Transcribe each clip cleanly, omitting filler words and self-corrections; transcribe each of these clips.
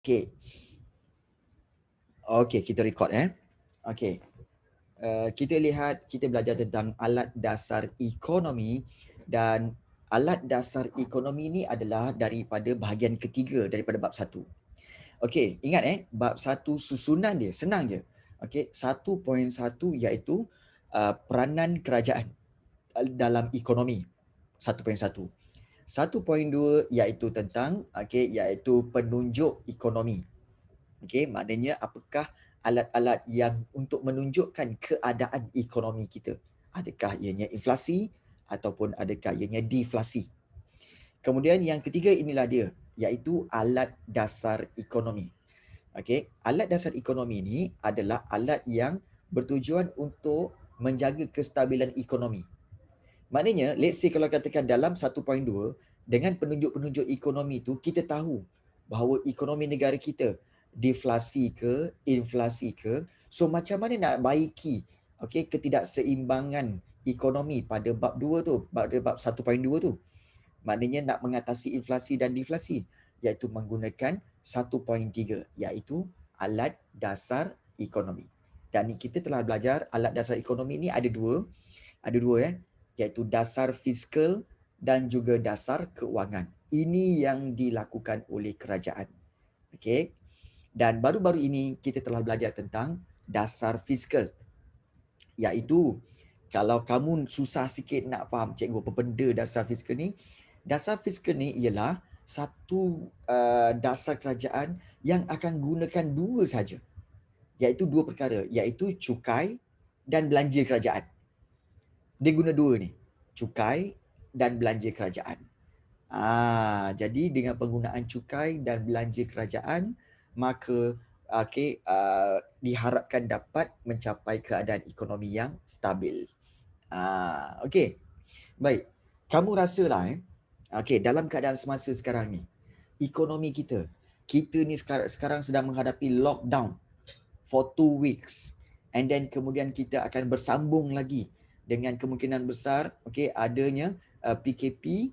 Okey. Okey, kita record Okey. Kita belajar tentang alat dasar ekonomi, dan alat dasar ekonomi ni adalah daripada bahagian ketiga daripada bab 1. Okey, ingat bab 1 susunan dia senang je. Okey, 1.1 iaitu peranan kerajaan dalam ekonomi. 1.1. 1.2 iaitu tentang iaitu penunjuk ekonomi. Okey, maknanya apakah alat-alat yang untuk menunjukkan keadaan ekonomi kita? Adakah ianya inflasi ataupun adakah ianya deflasi? Kemudian yang ketiga inilah dia, iaitu alat dasar ekonomi. Okey, alat dasar ekonomi ini adalah alat yang bertujuan untuk menjaga kestabilan ekonomi. Maknanya, let's say kalau katakan dalam 1.2, dengan penunjuk-penunjuk ekonomi itu, kita tahu bahawa ekonomi negara kita deflasi ke, inflasi ke. So, macam mana nak baiki ketidakseimbangan ekonomi pada bab 2 tu, pada bab 1.2 tu. Maknanya nak mengatasi inflasi dan deflasi, iaitu menggunakan 1.3, iaitu alat dasar ekonomi. Dan kita telah belajar alat dasar ekonomi ni ada dua iaitu dasar fiskal dan juga dasar keuangan. Ini yang dilakukan oleh kerajaan. Okey. Dan baru-baru ini kita telah belajar tentang dasar fiskal, iaitu kalau kamu susah sikit nak faham cikgu apa benda dasar fiskal ni, dasar fiskal ni ialah satu dasar kerajaan yang akan gunakan dua saja, iaitu dua perkara, iaitu cukai dan belanja kerajaan. Dia guna dua ni, cukai dan belanja kerajaan. Jadi dengan penggunaan cukai dan belanja kerajaan, maka diharapkan dapat mencapai keadaan ekonomi yang stabil. Okey. Baik. Kamu rasalah dalam keadaan semasa sekarang ni, ekonomi kita ni sekarang sedang menghadapi lockdown for 2 weeks, and then kemudian kita akan bersambung lagi dengan kemungkinan besar adanya PKP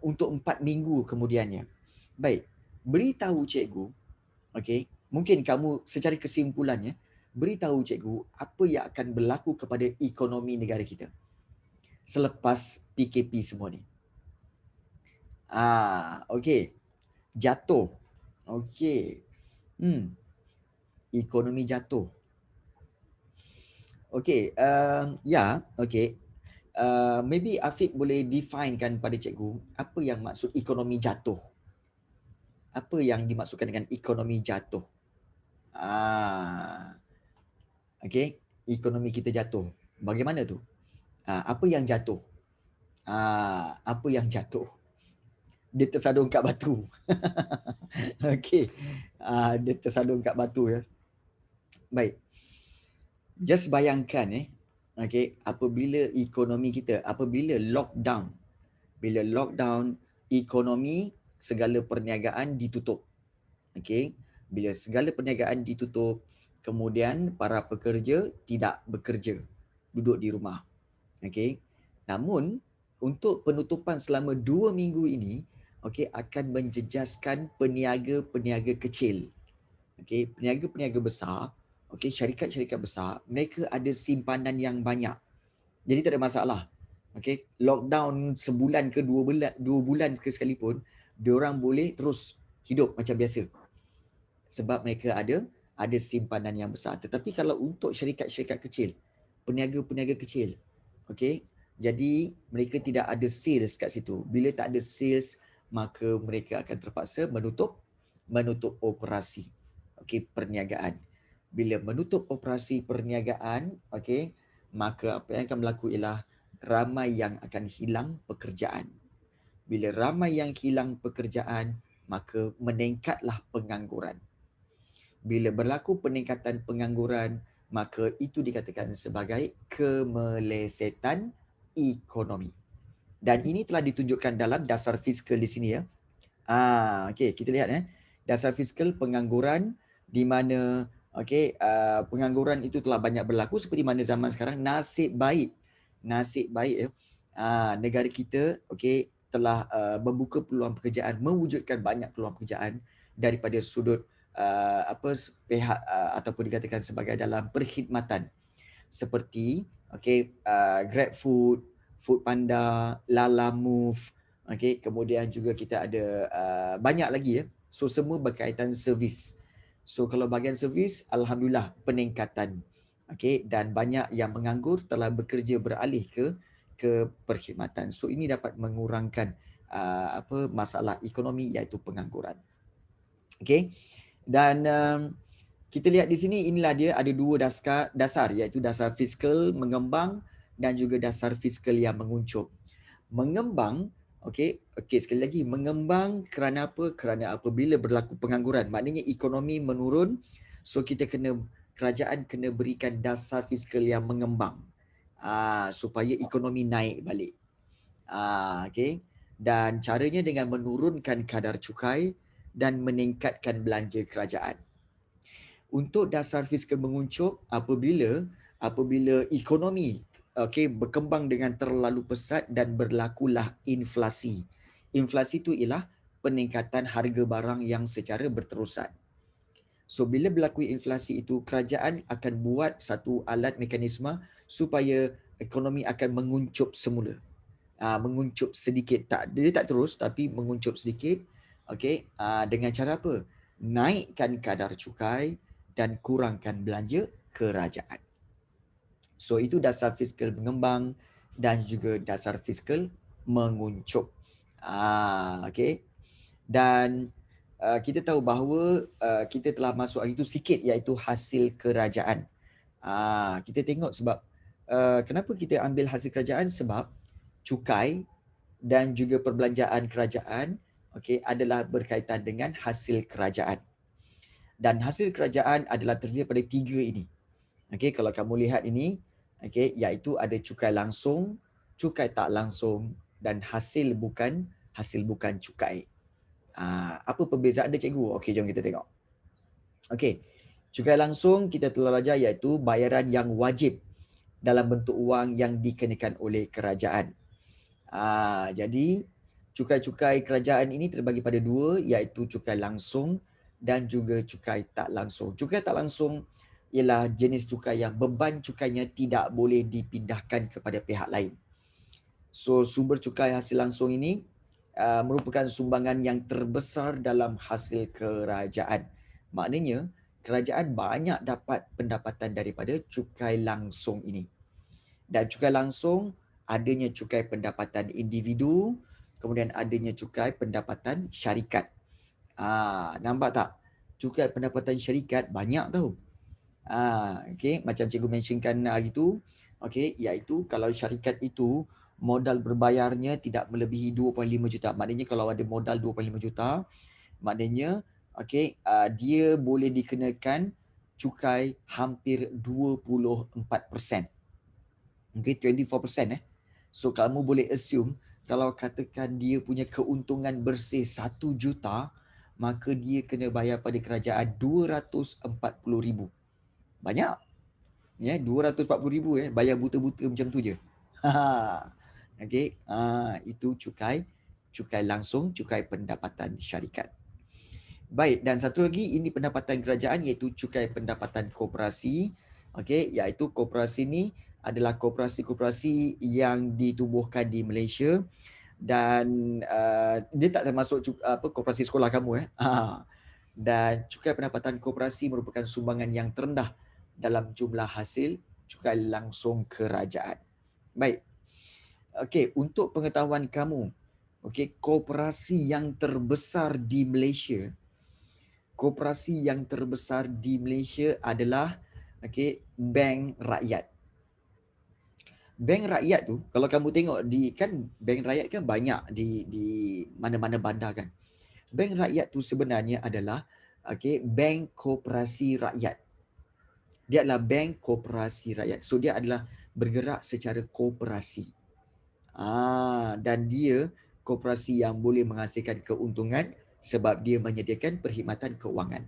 untuk 4 minggu kemudiannya. Baik, beritahu cikgu, mungkin kamu secara kesimpulannya beritahu cikgu apa yang akan berlaku kepada ekonomi negara kita selepas PKP semua ni. Okey. Jatuh. Okey. Ekonomi jatuh. Okey, okey. Maybe Afiq boleh definekan pada cikgu apa yang maksud ekonomi jatuh. Apa yang dimaksudkan dengan ekonomi jatuh? Okey, ekonomi kita jatuh. Bagaimana tu? Apa yang jatuh? Apa yang jatuh? Dia tersadung kat batu. Okey. Dia tersadung kat batu ya. Baik. Just bayangkan apabila ekonomi kita, apabila lockdown, bila lockdown, ekonomi, segala perniagaan ditutup. Okey, bila segala perniagaan ditutup, kemudian para pekerja tidak bekerja, duduk di rumah. Okey. Namun untuk penutupan selama 2 minggu ini akan menjejaskan peniaga-peniaga kecil. Okey, peniaga-peniaga besar, syarikat-syarikat besar, mereka ada simpanan yang banyak. Jadi tak ada masalah. Okey, lockdown sebulan ke 2 bulan ke sekalipun, diorang boleh terus hidup macam biasa. Sebab mereka ada simpanan yang besar. Tetapi kalau untuk syarikat-syarikat kecil, peniaga-peniaga kecil, jadi mereka tidak ada sales kat situ. Bila tak ada sales, maka mereka akan terpaksa menutup operasi perniagaan. Bila menutup operasi perniagaan, maka apa yang akan berlaku ialah ramai yang akan hilang pekerjaan. Bila ramai yang hilang pekerjaan, maka meningkatlah pengangguran. Bila berlaku peningkatan pengangguran, maka itu dikatakan sebagai kemelesetan ekonomi. Dan ini telah ditunjukkan dalam dasar fiskal di sini ya. Okey, kita lihat dasar fiskal pengangguran, di mana pengangguran itu telah banyak berlaku seperti mana zaman sekarang. Nasib baik ya, negara kita telah membuka peluang pekerjaan, mewujudkan banyak peluang pekerjaan, daripada sudut pihak ataupun dikatakan sebagai dalam perkhidmatan seperti GrabFood, Foodpanda, Lalamove, kemudian juga kita ada banyak lagi ya. So semua berkaitan servis. So kalau bahagian servis, alhamdulillah peningkatan. Dan banyak yang menganggur telah bekerja beralih ke perkhidmatan. So ini dapat mengurangkan masalah ekonomi iaitu pengangguran. Dan kita lihat di sini, inilah dia ada dua dasar iaitu dasar fiskal mengembang dan juga dasar fiskal yang menguncup. Mengembang, sekali lagi, mengembang kerana apa? Kerana apabila berlaku pengangguran, maknanya ekonomi menurun, so kerajaan kena berikan dasar fiskal yang mengembang supaya ekonomi naik balik. Dan caranya dengan menurunkan kadar cukai dan meningkatkan belanja kerajaan. Untuk dasar fiskal menguncup apabila ekonomi berkembang dengan terlalu pesat dan berlakulah inflasi. Inflasi itu ialah peningkatan harga barang yang secara berterusan. So bila berlaku inflasi itu, kerajaan akan buat satu alat mekanisme supaya ekonomi akan menguncup semula. Menguncup sedikit, dia tak terus tapi menguncup sedikit. Dengan cara apa? Naikkan kadar cukai dan kurangkan belanja kerajaan. So itu dasar fiskal mengembang dan juga dasar fiskal menguncup. Dan kita tahu bahawa kita telah masuk hari itu sikit iaitu hasil kerajaan. Kita tengok sebab kenapa kita ambil hasil kerajaan, sebab cukai dan juga perbelanjaan kerajaan adalah berkaitan dengan hasil kerajaan. Dan hasil kerajaan adalah terdiri daripada tiga ini. Kalau kamu lihat ini, iaitu ada cukai langsung, cukai tak langsung dan hasil bukan cukai. Apa perbezaan dia, cikgu? Jom kita tengok. Cukai langsung kita telah belajar iaitu bayaran yang wajib dalam bentuk wang yang dikenakan oleh kerajaan. Jadi cukai-cukai kerajaan ini terbagi pada dua, iaitu cukai langsung dan juga cukai tak langsung. Cukai tak langsung ialah jenis cukai yang beban cukainya tidak boleh dipindahkan kepada pihak lain. So sumber cukai hasil langsung ini merupakan sumbangan yang terbesar dalam hasil kerajaan. Maknanya kerajaan banyak dapat pendapatan daripada cukai langsung ini. Dan cukai langsung adanya cukai pendapatan individu, kemudian adanya cukai pendapatan syarikat. Nampak tak? Cukai pendapatan syarikat banyak tau. Macam cikgu mentionkan hari tu, iaitu kalau syarikat itu modal berbayarnya tidak melebihi 2.5 juta. Maknanya kalau ada modal 2.5 juta, maknanya dia boleh dikenakan cukai hampir 24%. 24%. So kamu boleh assume kalau katakan dia punya keuntungan bersih 1 juta, maka dia kena bayar pada kerajaan 240,000. Banyak. 240,000 bayar buta-buta macam tu je. Itu cukai langsung, cukai pendapatan syarikat. Baik, dan satu lagi ini pendapatan kerajaan iaitu cukai pendapatan koperasi. Iaitu koperasi ni adalah koperasi-koperasi yang ditubuhkan di Malaysia dan dia tak termasuk koperasi sekolah kamu. Dan cukai pendapatan koperasi merupakan sumbangan yang terendah dalam jumlah hasil cukai langsung kerajaan. Baik. Untuk pengetahuan kamu, koperasi yang terbesar di Malaysia, adalah Bank Rakyat. Bank Rakyat tu, kalau kamu tengok Bank Rakyat kan banyak di mana-mana bandar kan. Bank Rakyat tu sebenarnya adalah bank koperasi rakyat. Dia adalah bank koperasi rakyat. So dia adalah bergerak secara koperasi. Dan dia koperasi yang boleh menghasilkan keuntungan sebab dia menyediakan perkhidmatan keuangan.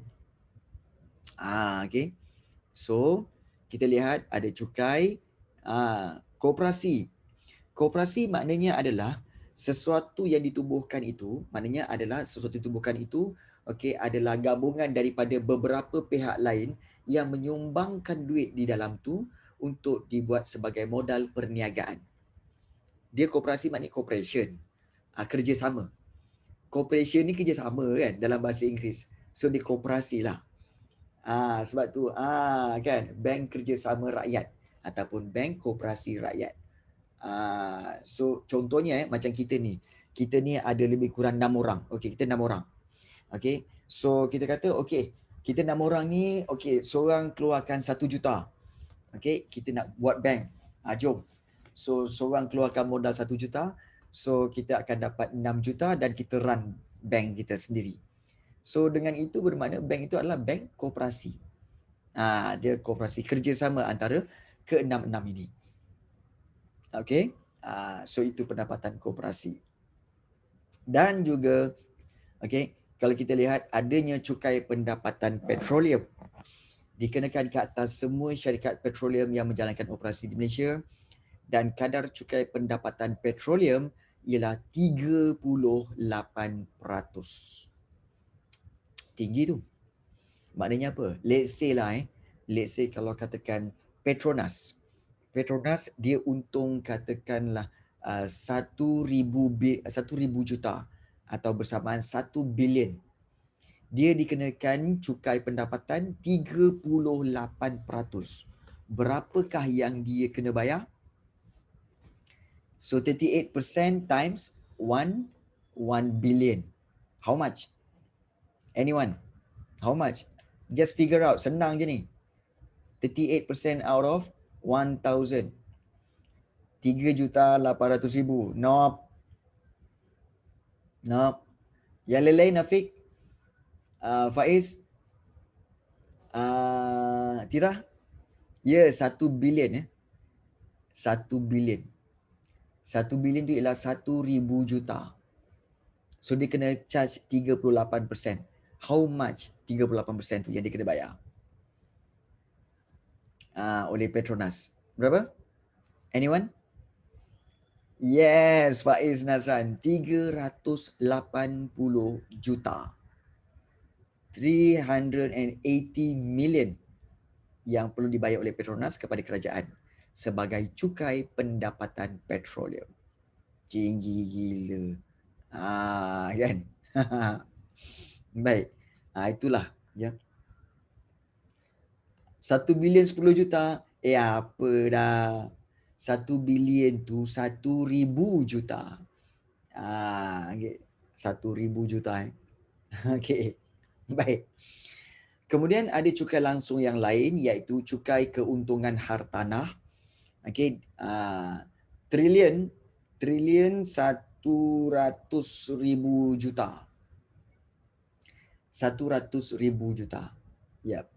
So kita lihat ada cukai koperasi. Koperasi maknanya adalah sesuatu yang ditubuhkan itu, okey, adalah gabungan daripada beberapa pihak lain yang menyumbangkan duit di dalam tu untuk dibuat sebagai modal perniagaan. Dia koperasi maknanya corporation. Kerjasama. Corporation ni kerjasama kan dalam bahasa Inggeris. So dia koperasi lah. Sebab tu kan bank kerjasama rakyat ataupun bank koperasi rakyat. So contohnya macam kita ni ada lebih kurang 6 orang. Okey, kita 6 orang. Okey. So kita kata okey, kita 6 orang ni okey, seorang keluarkan 1 juta. Okey, kita nak buat bank. Jom. So seorang keluarkan modal 1 juta, so kita akan dapat 6 juta dan kita run bank kita sendiri. So dengan itu bermakna bank itu adalah bank koperasi. Dia koperasi kerjasama antara ke-6 ini. Okey. So itu pendapatan koperasi. Dan juga okey, kalau kita lihat adanya cukai pendapatan petroleum dikenakan ke atas semua syarikat petroleum yang menjalankan operasi di Malaysia, dan kadar cukai pendapatan petroleum ialah 38%. Tinggi tu. Maknanya apa? Let's say kalau katakan Petronas dia untung katakanlah 1,000 juta atau bersamaan 1 bilion. Dia dikenakan cukai pendapatan 38%. Berapakah yang dia kena bayar? So 38% times 1 billion. How much? Anyone? How much? Just figure out. Senang je ni. 38% out of 1,000. 3,800,000. Nope. Yang lain Afiq? Faiz? Tira? Ya, 1 billion. 1 billion. 1 billion tu ialah 1,000 juta. So dia kena charge 38%. How much 38% tu yang dia kena bayar? Oleh Petronas. Berapa? Anyone? Yes, Faiz Nazran. 380 juta. 380 million yang perlu dibayar oleh Petronas kepada kerajaan sebagai cukai pendapatan petroleum. Tinggi gila. Kan? Baik. Itulah ya. 1 bilion 10 juta. Apa dah. 1 bilion tu 1,000 juta. Okay. 1,000 juta. Okey. Baik. Kemudian ada cukai langsung yang lain iaitu cukai keuntungan hartanah. Okey. Trilion 100,000 juta. 100,000 juta. Yap.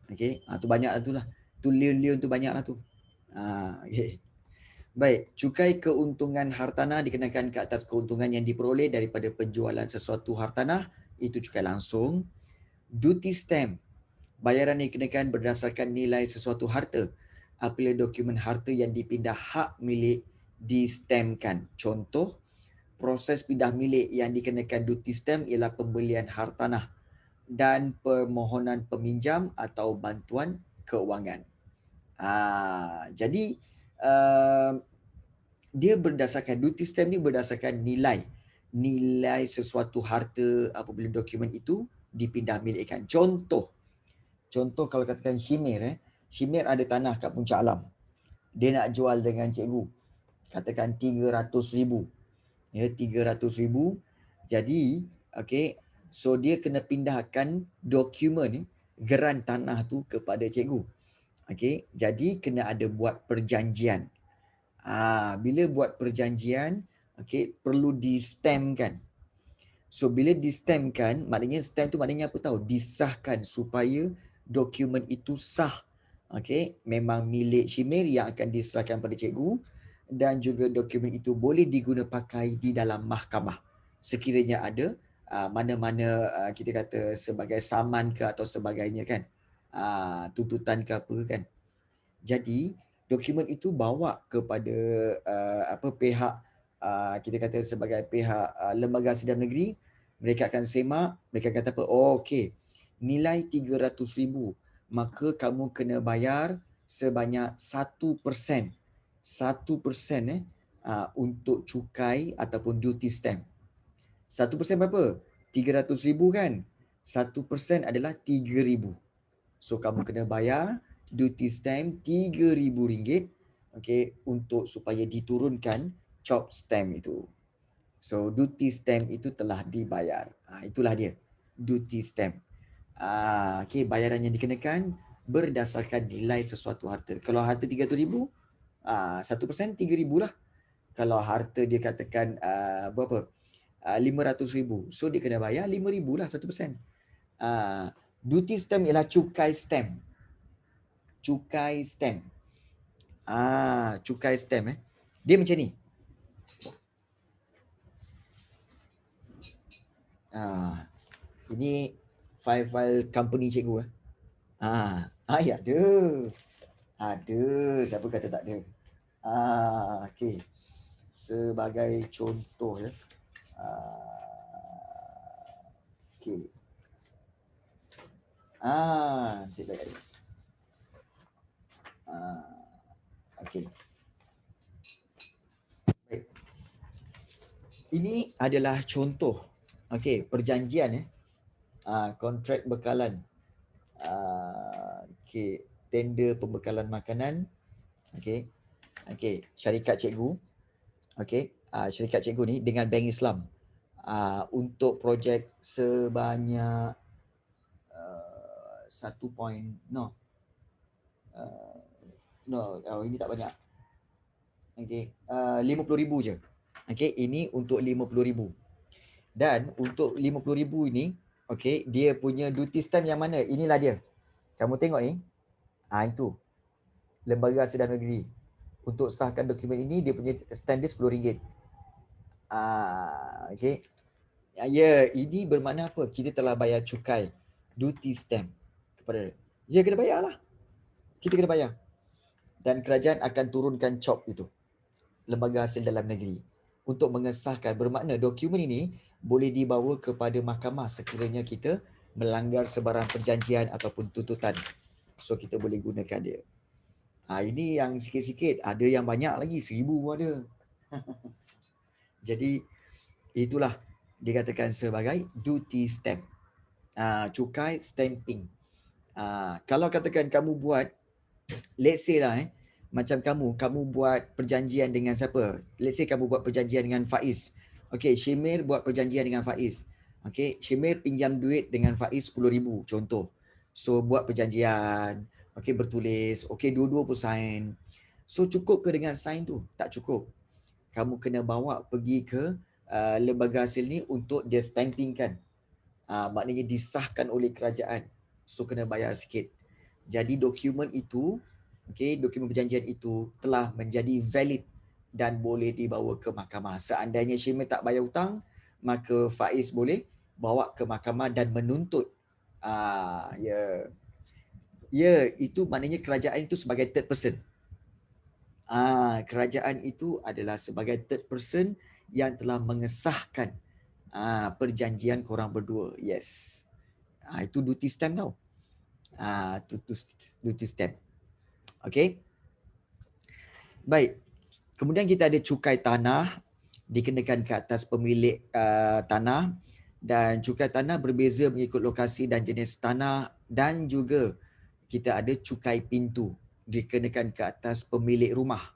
Okey. Tu banyak lah tu lah. Tu lion tu banyak lah tu. Okay. Baik, cukai keuntungan hartanah dikenakan ke atas keuntungan yang diperoleh daripada penjualan sesuatu hartanah, itu cukai langsung. Duty stamp, bayaran yang dikenakan berdasarkan nilai sesuatu harta apabila dokumen harta yang dipindah hak milik distampkan. Contoh, proses pindah milik yang dikenakan duty stamp ialah pembelian hartanah dan permohonan peminjam atau bantuan keuangan. Jadi dia berdasarkan duty stamp ni berdasarkan nilai sesuatu harta apabila dokumen itu dipindah milikkan. Contoh kalau katakan Shimir ada tanah kat Puncak Alam. Dia nak jual dengan cikgu. Katakan 300,000. Ya, 300,000. Jadi, okey, so dia kena pindahkan dokumen geran tanah tu kepada cikgu. Okey, jadi kena ada buat perjanjian. Bila buat perjanjian, okey, perlu di-stampkan. So bila di-stampkan, maknanya stamp tu maknanya apa tahu? Disahkan supaya dokumen itu sah. Okey, memang milik Shimir yang akan diserahkan pada cikgu dan juga dokumen itu boleh diguna pakai di dalam mahkamah. Sekiranya ada mana-mana kita kata sebagai saman ke atau sebagainya kan. Tuntutan ke apa kan. Jadi dokumen itu bawa kepada pihak kita kata sebagai pihak lembaga sidang negeri Mereka akan semak, mereka kata apa? Oh, okey. Nilai 300,000, maka kamu kena bayar sebanyak 1%. 1% untuk cukai ataupun duty stamp. 1% berapa? 300,000 kan? 1% adalah 3,000. So kamu kena bayar duty stamp RM3,000, okay, untuk supaya diturunkan chop stamp itu. So duty stamp itu telah dibayar. Itulah dia, duty stamp. Okay, bayaran yang dikenakan berdasarkan nilai sesuatu harta. Kalau harta RM300,000, 1% RM3,000 lah. Kalau harta dia katakan berapa? RM500,000. So dia kena bayar RM5,000 lah, 1%. Duty stamp ialah cukai stamp. Cukai stamp. Cukai stamp dia macam ni. Ini file-file company cikgu ya ada. Ada, siapa kata tak ada. Okey. Sebagai contoh ya. Okey. Saya baik ada. Okey. Baik. Ini adalah contoh. Okey, perjanjian kontrak bekalan. Okey, tender pembekalan makanan. Okey. Okey, syarikat cikgu. Okey, syarikat cikgu ni dengan Bank Islam. Untuk projek sebanyak 1 ini tak banyak. Okey, 50,000 je. Okey, ini untuk 50,000. Dan untuk 50,000 ini, okey, dia punya duty stamp yang mana? Inilah dia. Kamu tengok ni. Itu. Lembaga Sedar Negeri. Untuk sahkan dokumen ini, dia punya stamp dia RM10. Okey. Ya, ini bermakna apa? Kita telah bayar cukai duty stamp kepada dia. Kena bayar lah. Kita kena bayar. Dan kerajaan akan turunkan COP itu, Lembaga Hasil Dalam Negeri, untuk mengesahkan. Bermakna dokumen ini boleh dibawa kepada mahkamah sekiranya kita melanggar sebarang perjanjian ataupun tuntutan. So kita boleh gunakan dia. Ini yang sikit-sikit. Ada yang banyak lagi, 1,000 ada. Jadi itulah dikatakan sebagai duty stamp. Cukai stamping. Kalau katakan kamu buat, let's say lah macam kamu buat perjanjian dengan siapa? Let's say kamu buat perjanjian dengan Faiz. Okay, Shimir buat perjanjian dengan Faiz. Okay, Shimir pinjam duit dengan Faiz 10,000 contoh. So buat perjanjian, okay, bertulis, okay, dua-dua pun sign. So cukup ke dengan sign tu? Tak cukup. Kamu kena bawa pergi ke lembaga hasil ni untuk dia stampingkan. Maknanya disahkan oleh kerajaan. So kena bayar sikit. Jadi dokumen itu, okay, dokumen perjanjian itu telah menjadi valid dan boleh dibawa ke mahkamah. Seandainya Shimir tak bayar hutang, maka Faiz boleh bawa ke mahkamah dan menuntut. Itu maknanya kerajaan itu sebagai third person. Kerajaan itu adalah sebagai third person yang telah mengesahkan perjanjian korang berdua. Yes. Itu duty stamp tau. Duty stamp. Okay. Baik. Kemudian kita ada cukai tanah dikenakan ke atas pemilik tanah, dan cukai tanah berbeza mengikut lokasi dan jenis tanah, dan juga kita ada cukai pintu dikenakan ke atas pemilik rumah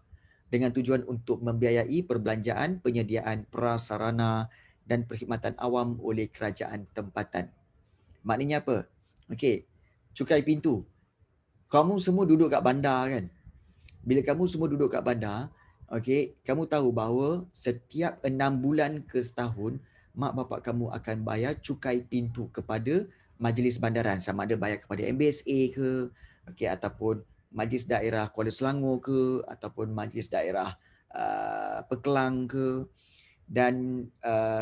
dengan tujuan untuk membiayai perbelanjaan, penyediaan prasarana dan perkhidmatan awam oleh kerajaan tempatan. Maknanya apa? Okey, cukai pintu. Kamu semua duduk kat bandar kan? Bila kamu semua duduk kat bandar, okey, kamu tahu bahawa setiap 6 bulan ke setahun, mak bapak kamu akan bayar cukai pintu kepada majlis bandaran, sama ada bayar kepada MBSA ke, okey, ataupun Majlis Daerah Kuala Selangor ke, ataupun Majlis Daerah Pekelang ke. Dan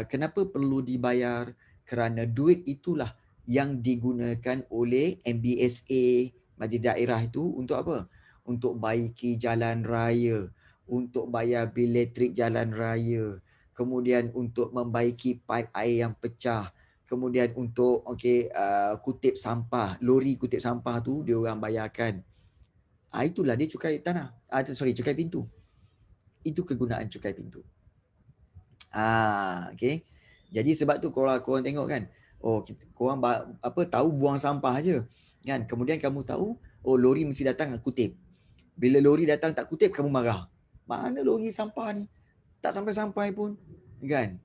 kenapa perlu dibayar? Kerana duit itulah yang digunakan oleh MBSA, Majlis Daerah itu untuk apa? Untuk baiki jalan raya, untuk bayar bil elektrik jalan raya, kemudian untuk membaiki pipe air yang pecah, kemudian untuk kutip sampah, lori kutip sampah tu dia orang bayarkan. Itulah dia cukai tanah. Cukai pintu. Itu kegunaan cukai pintu. Okay. Jadi sebab tu korang tengok kan, korang tahu buang sampah je kan. Kemudian kamu tahu, lori mesti datang kutip. Bila lori datang tak kutip, kamu marah. Mana lori sampah ni? Tak sampai-sampai pun kan.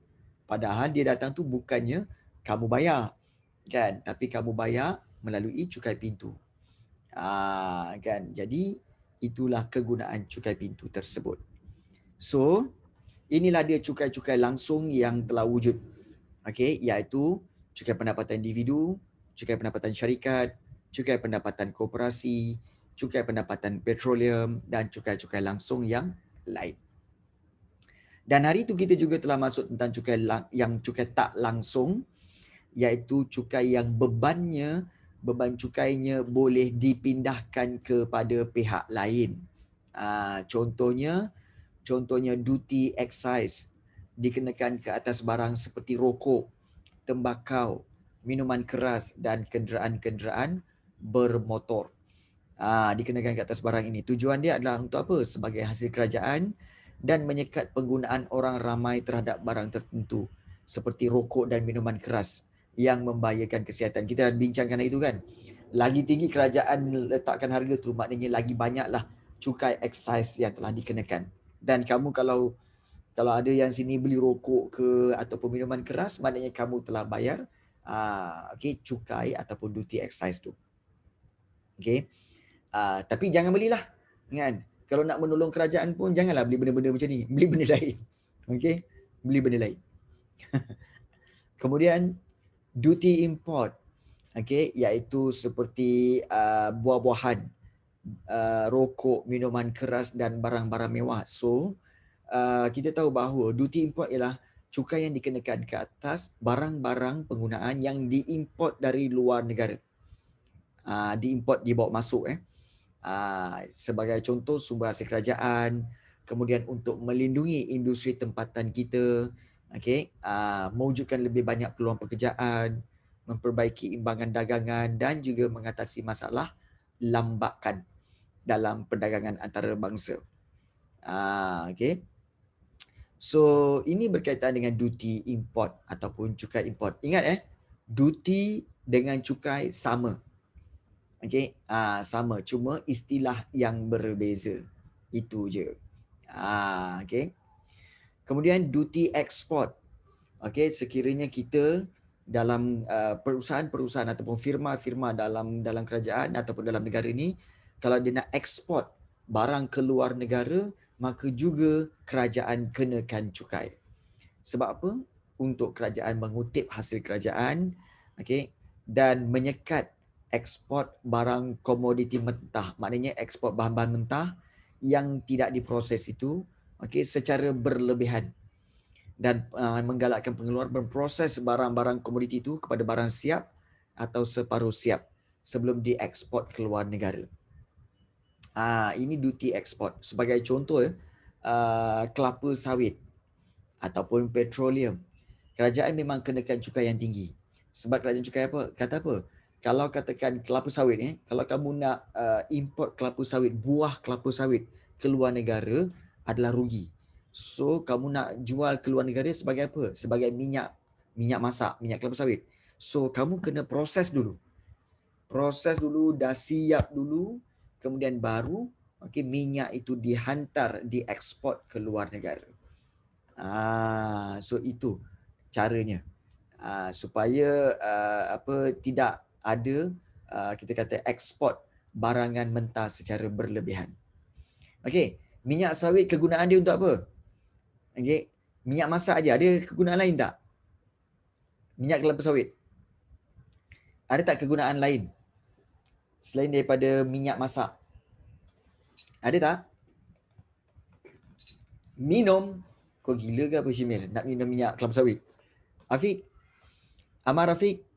Padahal dia datang tu bukannya kamu bayar kan, tapi kamu bayar melalui cukai pintu. Kan. Jadi itulah kegunaan cukai pintu tersebut. So, inilah dia cukai-cukai langsung yang telah wujud. Okey, iaitu cukai pendapatan individu, cukai pendapatan syarikat, cukai pendapatan koperasi, cukai pendapatan petroleum dan cukai-cukai langsung yang lain. Dan hari itu kita juga telah masuk tentang cukai tak langsung, iaitu cukai yang beban cukainya boleh dipindahkan kepada pihak lain. Contohnya duty excise dikenakan ke atas barang seperti rokok, tembakau, minuman keras dan kenderaan-kenderaan bermotor. Dikenakan ke atas barang ini. Tujuan dia adalah untuk apa? Sebagai hasil kerajaan dan menyekat penggunaan orang ramai terhadap barang tertentu seperti rokok dan minuman keras yang membahayakan kesihatan. Kita dah bincangkan itu kan. Lagi tinggi kerajaan letakkan harga tu, maknanya lagi banyaklah cukai excise yang telah dikenakan. Dan kamu kalau ada yang sini beli rokok ke ataupun minuman keras, maknanya kamu telah bayar cukai ataupun duty excise tu. Okay. Tapi jangan belilah kan. Kalau nak menolong kerajaan pun janganlah beli benda-benda macam ni, beli benda lain. Okey, beli benda lain. Kemudian duty import, iaitu seperti buah-buahan, rokok, minuman keras dan barang-barang mewah. So kita tahu bahawa duty import ialah cukai yang dikenakan ke atas barang-barang penggunaan yang diimport dari luar negara. Diimport, dibawa masuk sebagai contoh sumber hasil kerajaan, kemudian untuk melindungi industri tempatan kita, mewujudkan lebih banyak peluang pekerjaan, memperbaiki imbangan dagangan dan juga mengatasi masalah lambakan dalam perdagangan antarabangsa. So ini berkaitan dengan duty import ataupun cukai import. Ingat duty dengan cukai sama. Sama, cuma istilah yang berbeza. Itu je. Kemudian duty export. Sekiranya kita dalam perusahaan-perusahaan ataupun firma-firma dalam kerajaan ataupun dalam negara ini, kalau dia nak ekspor barang ke luar negara, maka juga kerajaan kenakan cukai. Sebab apa? Untuk kerajaan mengutip hasil kerajaan, dan menyekat ekspor barang komoditi mentah, maknanya ekspor bahan-bahan mentah yang tidak diproses itu secara berlebihan, dan menggalakkan pengeluar memproses barang-barang komoditi itu kepada barang siap atau separuh siap sebelum diekspor ke luar negara. Ini duty export. Sebagai contoh kelapa sawit ataupun petroleum, kerajaan memang kenakan cukai yang tinggi. Sebab kerajaan cukai apa? Kata apa? Kalau katakan kelapa sawit ni, kalau kamu nak import kelapa sawit, buah kelapa sawit ke luar negara adalah rugi. So kamu nak jual ke luar negara sebagai apa? Sebagai minyak masak, minyak kelapa sawit. So kamu kena proses dulu. Proses dulu, dah siap dulu, kemudian baru minyak itu dihantar, diekspor ke luar negara. So itu caranya. Supaya tidak ada kita kata ekspor barangan mentah secara berlebihan. Minyak sawit kegunaan dia untuk apa? Minyak masak aja, ada kegunaan lain tak? Minyak kelapa sawit. Ada tak kegunaan lain selain daripada minyak masak? Ada tak? Minum. Kau gila ke apa Syamil? Nak minum minyak kelapa sawit? Afiq? Amar Rafiq?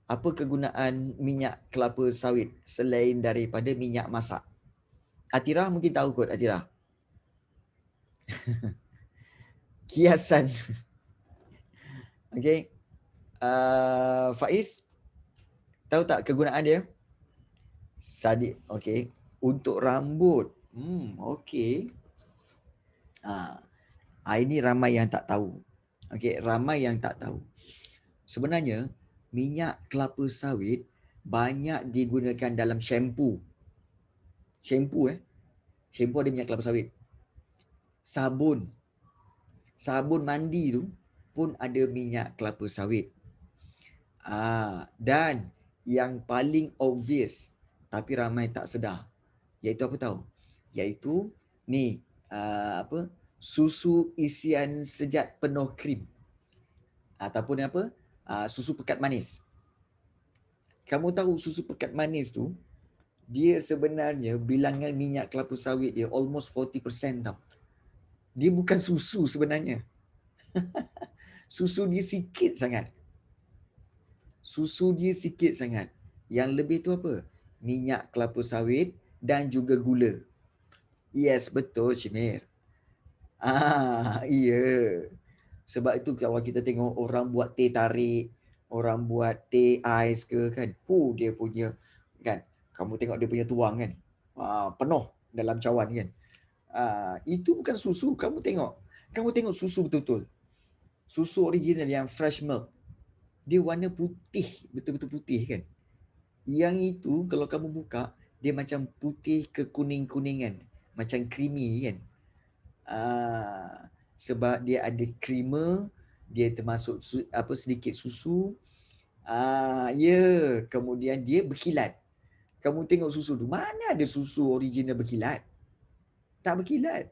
Apa kegunaan minyak kelapa sawit selain daripada minyak masak? Atirah mungkin tahu kot, Atirah. Kiasan. Okey. Faiz, tahu tak kegunaan dia? Sadik. Okey. Untuk rambut. Okey. Ini ramai yang tak tahu. Okey, ramai yang tak tahu. Sebenarnya, minyak kelapa sawit banyak digunakan dalam shampoo. Shampoo Shampoo ada minyak kelapa sawit. Sabun. Sabun mandi tu pun ada minyak kelapa sawit. Dan yang paling obvious tapi ramai tak sedar, iaitu apa tahu? Iaitu ni susu isian sejat penuh krim ataupun apa? Susu pekat manis. Kamu tahu susu pekat manis tu dia sebenarnya bilangan minyak kelapa sawit dia almost 40% tau. Dia bukan susu sebenarnya. Susu dia sikit sangat. Susu dia sikit sangat. Yang lebih tu apa? Minyak kelapa sawit dan juga gula. Yes, betul Syamir. Iya. Sebab itu kalau kita tengok orang buat teh tarik, orang buat teh ais ke kan, dia punya kan, kamu tengok dia punya tuang kan, penuh dalam cawan kan. Itu bukan susu, kamu tengok susu betul-betul. Susu original yang fresh milk, dia warna putih, betul-betul putih kan. Yang itu kalau kamu buka, dia macam putih ke kuning-kuningan, macam creamy kan. Sebab dia ada creamer, dia termasuk sedikit susu. Kemudian dia berkilat. Kamu tengok susu tu, mana ada susu original berkilat? Tak berkilat.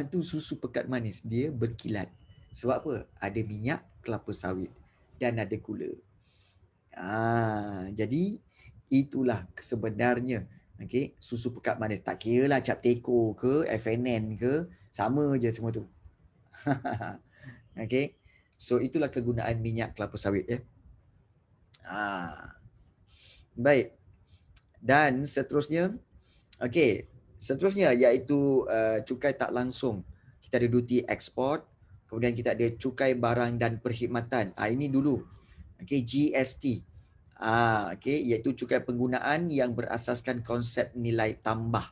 Tu susu pekat manis, dia berkilat. Sebab apa? Ada minyak kelapa sawit dan ada gula. Jadi itulah sebenarnya susu pekat manis. Tak kira lah Cap Teko ke, FNN ke, sama je semua tu. So itulah kegunaan minyak kelapa sawit ya. Baik. Dan seterusnya, seterusnya iaitu cukai tak langsung. Kita ada duty ekspor, kemudian kita ada cukai barang dan perkhidmatan. Ini dulu. GST. Iaitu cukai penggunaan yang berasaskan konsep nilai tambah.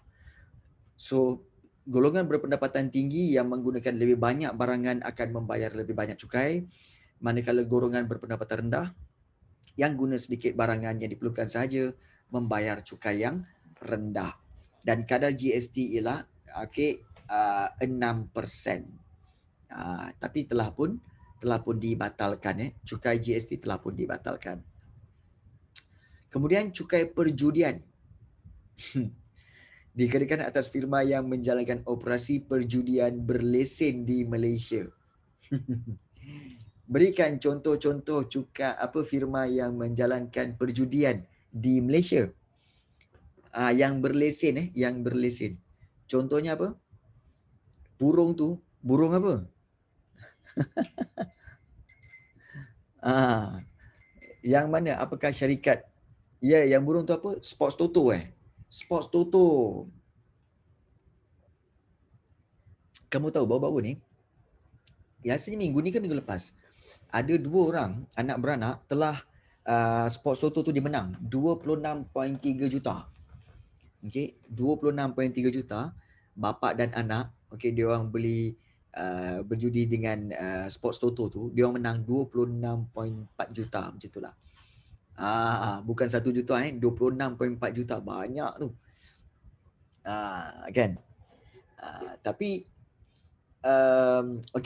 So, golongan berpendapatan tinggi yang menggunakan lebih banyak barangan akan membayar lebih banyak cukai, manakala golongan berpendapatan rendah yang guna sedikit barangan yang diperlukan sahaja membayar cukai yang rendah. Dan kadar GST ialah 6%. Tapi telah pun dibatalkan. Cukai GST telah pun dibatalkan. Kemudian cukai perjudian. Dikenakan atas firma yang menjalankan operasi perjudian berlesen di Malaysia. Berikan contoh-contoh firma yang menjalankan perjudian di Malaysia. Yang berlesen. Contohnya apa? Burung apa? Yang mana? Apakah syarikat? Yang burung tu apa? Sports Toto Sports Toto. Kamu tahu baru-baru ni, biasanya minggu ni ke minggu lepas, ada 2 orang anak beranak telah Sports Toto tu dia menang 26.3 juta. 26.3 juta bapa dan anak. Dia orang beli berjudi dengan Sports Toto tu, dia orang menang 26.4 juta macam itulah. Bukan 1 juta 26.4 juta, banyak tu. Kan? Tapi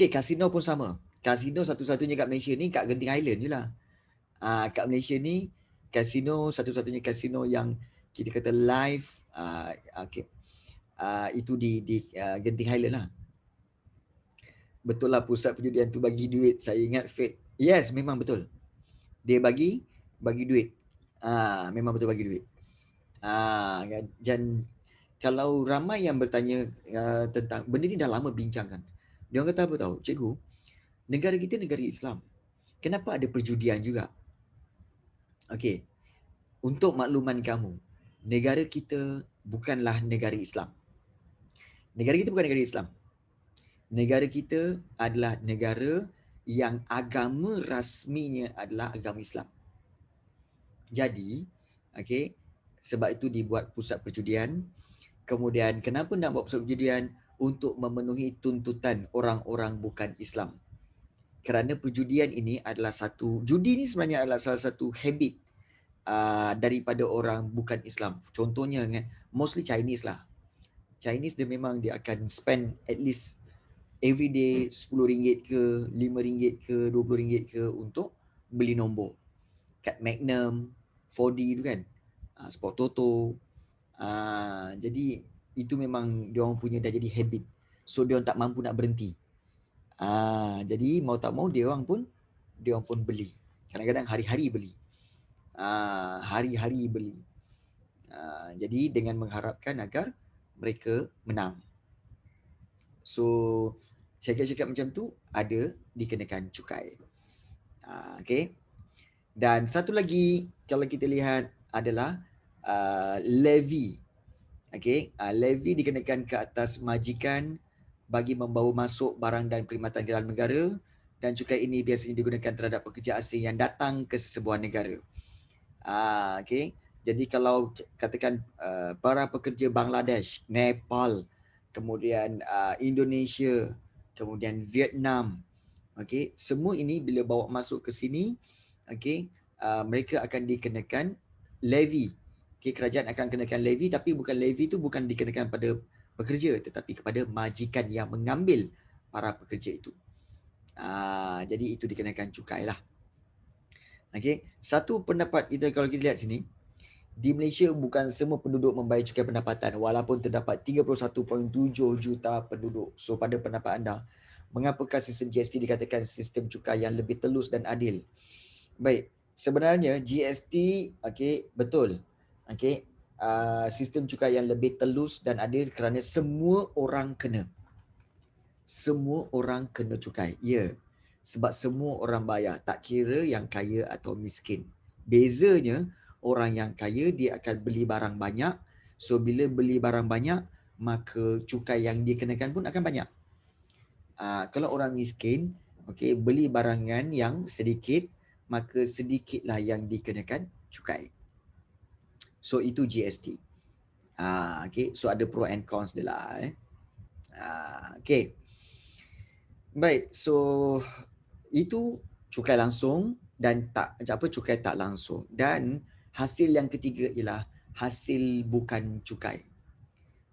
kasino pun sama. Kasino satu-satunya kat Malaysia ni kat Genting Highland je lah. Kat Malaysia ni kasino satu-satunya kasino yang kita kata live itu di Genting Highland lah. Betul lah pusat perjudian tu bagi duit. Saya ingat Fed. Yes, memang betul. Dia bagi duit. Memang betul bagi duit. Dan kalau ramai yang bertanya tentang benda ni dah lama bincangkan. Dia orang kata apa tahu? Cikgu, negara kita negara Islam. Kenapa ada perjudian juga? Untuk makluman kamu, negara kita bukanlah negara Islam. Negara kita bukan negara Islam. Negara kita adalah negara yang agama rasminya adalah agama Islam. Jadi, okey, sebab itu dibuat pusat perjudian. Kemudian kenapa nak buat pusat perjudian? Untuk memenuhi tuntutan orang-orang bukan Islam. Kerana perjudian ini adalah judi ni sebenarnya adalah salah satu habit daripada orang bukan Islam. Contohnya kan, mostly Chinese lah. Chinese dia memang dia akan spend at least every day RM10 ke, RM5 ke, RM20 ke untuk beli nombor. Kad Magnum, 4D tu kan, Sport Toto. Jadi itu memang dia orang punya dah jadi habit. So dia orang tak mampu nak berhenti. Jadi mau tak mau dia orang pun beli. Kadang-kadang hari-hari beli. Hari-hari beli. Jadi dengan mengharapkan agar mereka menang. So syarikat-syarikat macam tu ada dikenakan cukai. Okay. Dan satu lagi kalau kita lihat adalah levy. Okay. Levy dikenakan ke atas majikan bagi membawa masuk barang dan perkhidmatan di dalam negara, dan cukai ini biasanya digunakan terhadap pekerja asing yang datang ke sebuah negara. Okay. Jadi kalau katakan para pekerja Bangladesh, Nepal, kemudian Indonesia, kemudian Vietnam, okay, semua ini bila bawa masuk ke sini, okay, mereka akan dikenakan levy. Okay, kerajaan akan kenakan levy, tapi bukan levy tu bukan dikenakan pada pekerja tetapi kepada majikan yang mengambil para pekerja itu. Jadi itu dikenakan cukai lah. Okay, satu pendapat kita kalau kita lihat sini, di Malaysia bukan semua penduduk membayar cukai pendapatan walaupun terdapat 31.7 juta penduduk. So pada pendapat anda, mengapakah sistem GST dikatakan sistem cukai yang lebih telus dan adil? Baik, sebenarnya GST okey betul. Okey, sistem cukai yang lebih telus dan adil kerana semua orang kena. Semua orang kena cukai. Ya. Sebab semua orang bayar, tak kira yang kaya atau miskin. Bezanya orang yang kaya dia akan beli barang banyak. So bila beli barang banyak, maka cukai yang dia kenakan pun akan banyak. Kalau orang miskin, okey, beli barangan yang sedikit, maka sedikitlah yang dikenakan cukai. So itu GST. Okay. So ada pro and cons dia lah. Okay. Baik, so itu cukai langsung dan cukai tak langsung. Dan hasil yang ketiga ialah hasil bukan cukai.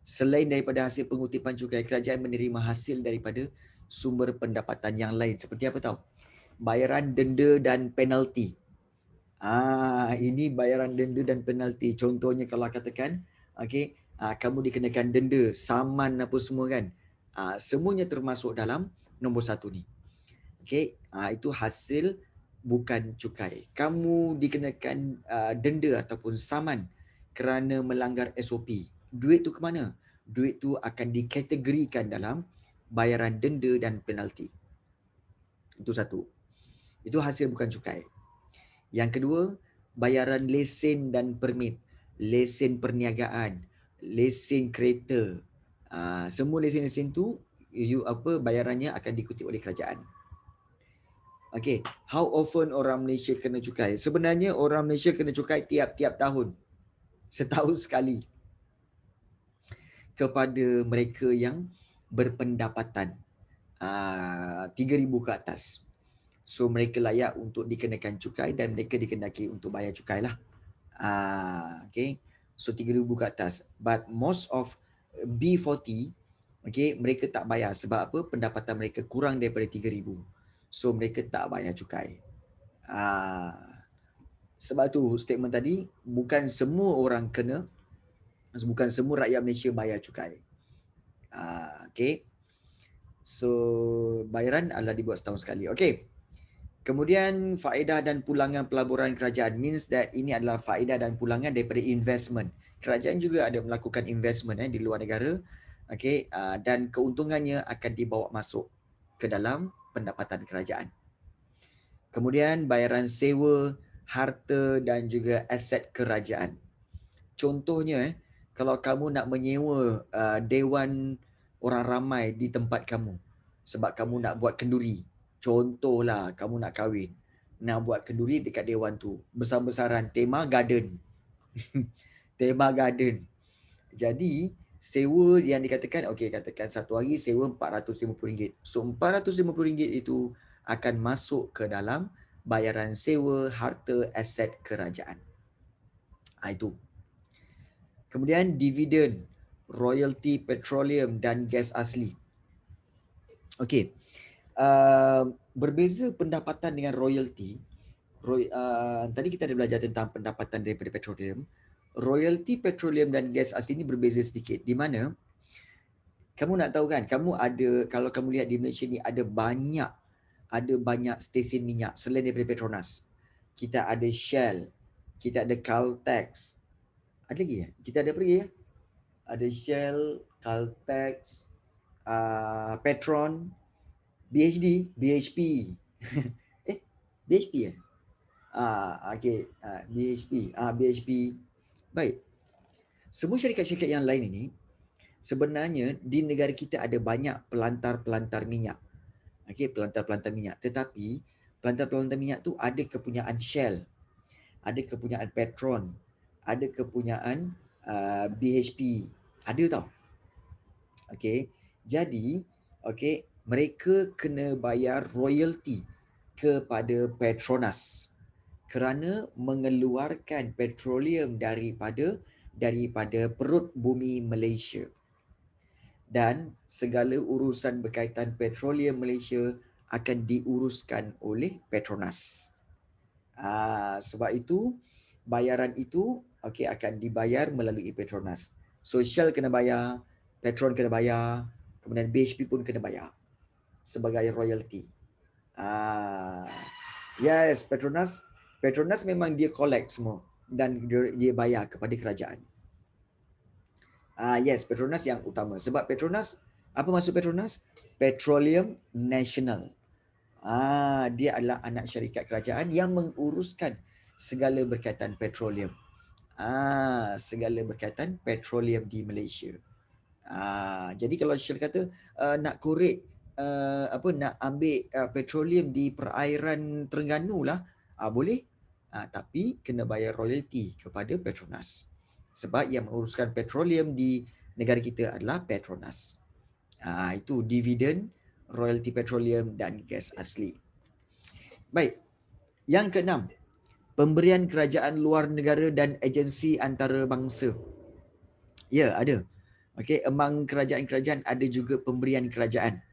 Selain daripada hasil pengutipan cukai, kerajaan menerima hasil daripada sumber pendapatan yang lain. Seperti apa tahu? Bayaran denda dan penalti. Ini bayaran denda dan penalti. Contohnya kalau katakan, okay, kamu dikenakan denda, saman apa semua kan. Semuanya termasuk dalam nombor 1 ni. Okay, itu hasil bukan cukai. Kamu dikenakan denda ataupun saman kerana melanggar SOP. Duit tu ke mana? Duit tu akan dikategorikan dalam bayaran denda dan penalti. Itu satu. Itu hasil bukan cukai. Yang kedua, bayaran lesen dan permit. Lesen perniagaan, lesen kereta. Semua lesen-lesen tu bayarannya akan dikutip oleh kerajaan. Okay, how often orang Malaysia kena cukai? Sebenarnya orang Malaysia kena cukai tiap-tiap tahun. Setahun sekali. Kepada mereka yang berpendapatan 3,000 ke atas. So mereka layak untuk dikenakan cukai dan mereka dikendaki untuk bayar cukai lah. Okay, so 3,000 ke atas. But most of B40, okay, mereka tak bayar sebab apa? Pendapatan mereka kurang daripada 3,000. So mereka tak bayar cukai. Sebab tu statement tadi, bukan semua orang kena, bukan semua rakyat Malaysia bayar cukai. Okay. So bayaran adalah dibuat setahun sekali. Okay. Kemudian faedah dan pulangan pelaburan kerajaan means that ini adalah faedah dan pulangan daripada investment. Kerajaan juga ada melakukan investment di luar negara. Okay. Dan keuntungannya akan dibawa masuk ke dalam pendapatan kerajaan. Kemudian bayaran sewa, harta dan juga aset kerajaan. Contohnya, kalau kamu nak menyewa dewan orang ramai di tempat kamu, sebab kamu nak buat kenduri. Contohlah kamu nak kahwin, nak buat kenduri dekat dewan tu. Besar-besaran, tema garden. Tema garden. Jadi sewa yang dikatakan, okey, katakan satu hari sewa RM450. So RM450 itu akan masuk ke dalam bayaran sewa harta aset kerajaan. Itu. Kemudian dividen, royalty petroleum dan gas asli. Okey. Berbeza pendapatan dengan royalty. Tadi kita ada belajar tentang pendapatan daripada petroleum. Royalty petroleum dan gas asli ini berbeza sedikit, di mana kamu nak tahu kan, kamu ada, kalau kamu lihat di Malaysia ni ada banyak stesen minyak selain daripada Petronas. Kita ada Shell, kita ada Caltex. Ada lagi ya? Kita ada apa lagi ya? Ada Shell, Caltex, Petron, BHP. BHP ya? Okay. BHP. Baik. Semua syarikat-syarikat yang lain ini, sebenarnya di negara kita ada banyak pelantar-pelantar minyak. Okey, pelantar-pelantar minyak. Tetapi pelantar-pelantar minyak tu ada kepunyaan Shell, ada kepunyaan Petron, ada kepunyaan BHP. Ada tau. Okey. Jadi, okey, mereka kena bayar royalty kepada Petronas kerana mengeluarkan petroleum daripada perut bumi Malaysia. Dan segala urusan berkaitan petroleum Malaysia akan diuruskan oleh Petronas. Sebab itu bayaran itu akan dibayar melalui Petronas. So Shell kena bayar, Petron kena bayar, kemudian BHP pun kena bayar sebagai royalty. Yes, Petronas memang dia collect semua dan dia bayar kepada kerajaan. Yes, Petronas yang utama. Sebab Petronas, apa maksud Petronas? Petroleum National. Dia adalah anak syarikat kerajaan yang menguruskan segala berkaitan petroleum. Segala berkaitan petroleum di Malaysia. Jadi kalau Shell kata nak korek nak ambil petroleum di perairan Terengganu lah, boleh. Tapi kena bayar royalty kepada Petronas. Sebab yang menguruskan petroleum di negara kita adalah Petronas. Itu dividen, royalty petroleum dan gas asli. Baik. Yang keenam, pemberian kerajaan luar negara dan agensi antarabangsa. Ya, ada. Okey, among kerajaan-kerajaan ada juga pemberian kerajaan.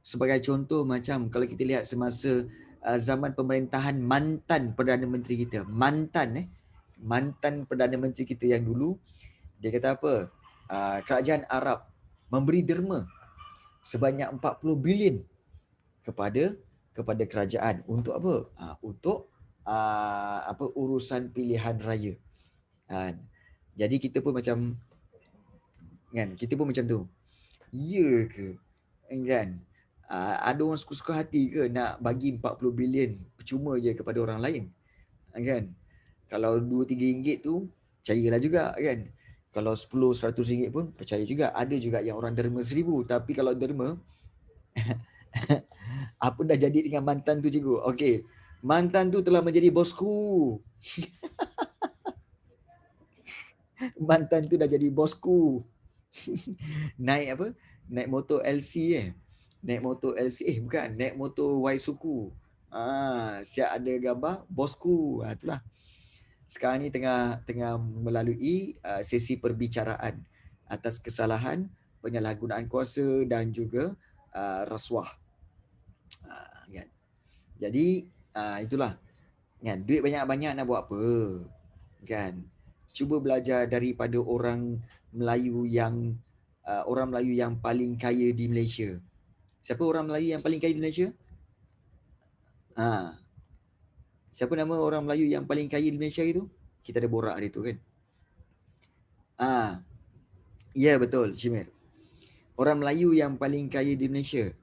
Sebagai contoh macam kalau kita lihat semasa zaman pemerintahan mantan Perdana Menteri kita, mantan Perdana Menteri kita yang dulu, dia kata apa? Kerajaan Arab memberi derma sebanyak 40 bilion kepada kerajaan untuk apa? Untuk urusan pilihan raya. Jadi kita pun macam tu. Ya ke? Kan? Ada orang suka-suka hati ke nak bagi 40 bilion percuma je kepada orang lain? Kan? Kalau 2-3 ringgit tu percayalah juga kan. Kalau 10-100 ringgit pun percaya juga. Ada juga yang orang derma 1000, tapi kalau derma apa dah jadi dengan mantan tu cikgu? Okey, mantan tu telah menjadi bosku. Mantan tu dah jadi bosku. Naik apa? Naik motor LC Naik motor LC bukan, naik motor Y-Suku. Siap ada gambar bosku. Itulah. Sekarang ni tengah melalui sesi perbicaraan atas kesalahan penyalahgunaan kuasa dan juga rasuah. Kan. Jadi itulah. Kan, duit banyak-banyak nak buat apa? Kan. Cuba belajar daripada orang Melayu yang paling kaya di Malaysia. Siapa orang Melayu yang paling kaya di Malaysia? Siapa nama orang Melayu yang paling kaya di Malaysia itu? Kita ada borak hari tu kan. Ya betul, Syimir. Orang Melayu yang paling kaya di Malaysia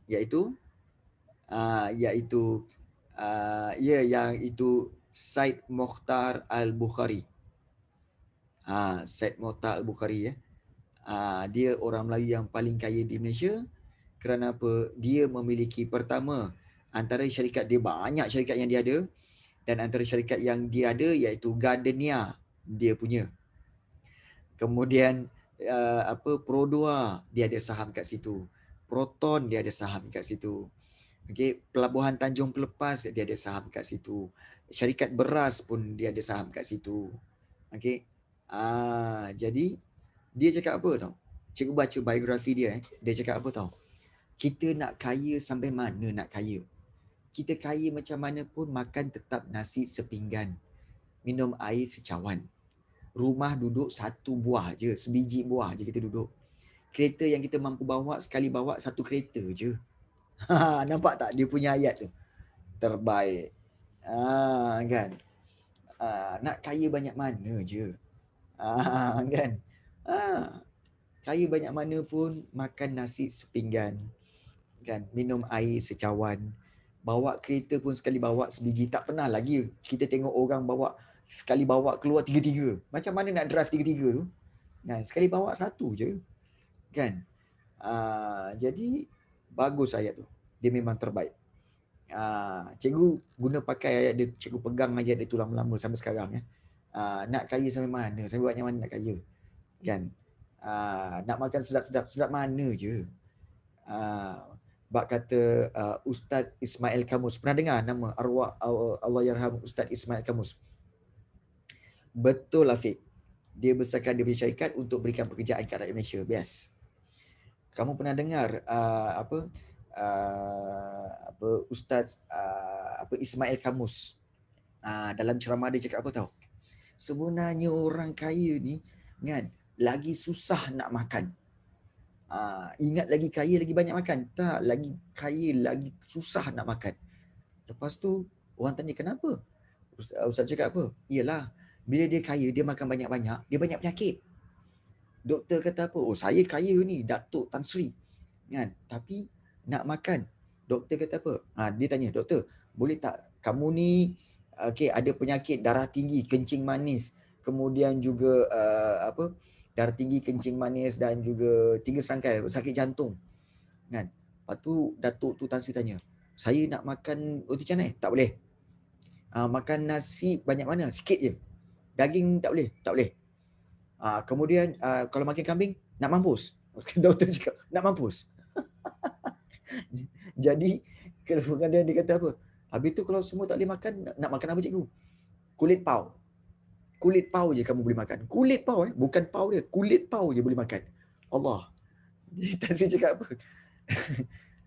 iaitu Syed Mokhtar Al-Bukhari. Syed Mokhtar Al-Bukhari dia orang Melayu yang paling kaya di Malaysia Kerana apa? Dia memiliki, pertama, antara syarikat dia, banyak syarikat yang dia ada, dan antara syarikat yang dia ada iaitu Gardenia dia punya. Kemudian Produa dia ada saham kat situ. Proton dia ada saham kat situ. Okey, Pelabuhan Tanjung Pelepas dia ada saham kat situ. Syarikat beras pun dia ada saham kat situ. Okey. Jadi dia cakap apa tau? Cikgu baca biografi dia. Dia cakap apa tau? Kita nak kaya sampai mana nak kaya? Kita kaya macam mana pun makan tetap nasi sepinggan. Minum air secawan. Rumah duduk satu buah je, sebiji buah je kita duduk. Kereta yang kita mampu bawa, sekali bawa satu kereta je. Nampak tak dia punya ayat tu? Terbaik. Kan? Nak kaya banyak mana je. Kan? Kaya banyak mana pun makan nasi sepinggan. Kan? Minum air secawan. Bawa kereta pun sekali bawa sebiji. Tak pernah lagi kita tengok orang bawa sekali bawa keluar tiga-tiga. Macam mana nak drive tiga-tiga tu? Kan? Sekali bawa satu je. Kan? Jadi bagus ayat tu. Dia memang terbaik. Cikgu guna pakai ayat dia, cikgu pegang ayat dia tu lama-lama sampai sekarang. Nak kaya sampai mana? Sampai banyak mana nak kaya? Kan? Nak makan sedap-sedap, sedap mana je? Bak kata Ustaz Ismail Kamus. Pernah dengar nama arwah Allahyarham Ustaz Ismail Kamus? Betul Afiq. Dia besarkan dia punya syarikat untuk berikan pekerjaan ke rakyat Malaysia. Bias. Kamu pernah dengar Ustaz Ismail Kamus dalam ceramah dia cakap apa tahu? Sebenarnya orang kaya ni kan lagi susah nak makan. Ingat lagi kaya lagi banyak makan. Tak, lagi kaya lagi susah nak makan. Lepas tu orang tanya kenapa? Ustaz cakap apa? Iyalah, bila dia kaya dia makan banyak-banyak, dia banyak penyakit. Doktor kata apa? Oh, saya kaya ni, Datuk Tan Sri. Kan? Tapi nak makan. Doktor kata apa? Dia tanya, doktor, boleh tak kamu ni ada penyakit darah tinggi, kencing manis, kemudian juga darah tinggi, kencing manis dan juga 3 serangkai, sakit jantung. Kan? Lepas tu Datuk tu Tan Sri tanya, saya nak makan roti canai? Tak boleh. Makan nasi banyak mana? Sikit je. Daging tak boleh? Tak boleh. Kemudian kalau makan kambing, nak mampus. Doktor cakap, nak mampus. Jadi, kadang-kadang dia kata apa? Habis tu kalau semua tak boleh makan, nak makan apa cikgu? Kulit pau. Kulit pau je kamu boleh makan. Kulit pau bukan pau dia. Kulit pau je boleh makan. Allah. Jadi Tan Sri cakap apa?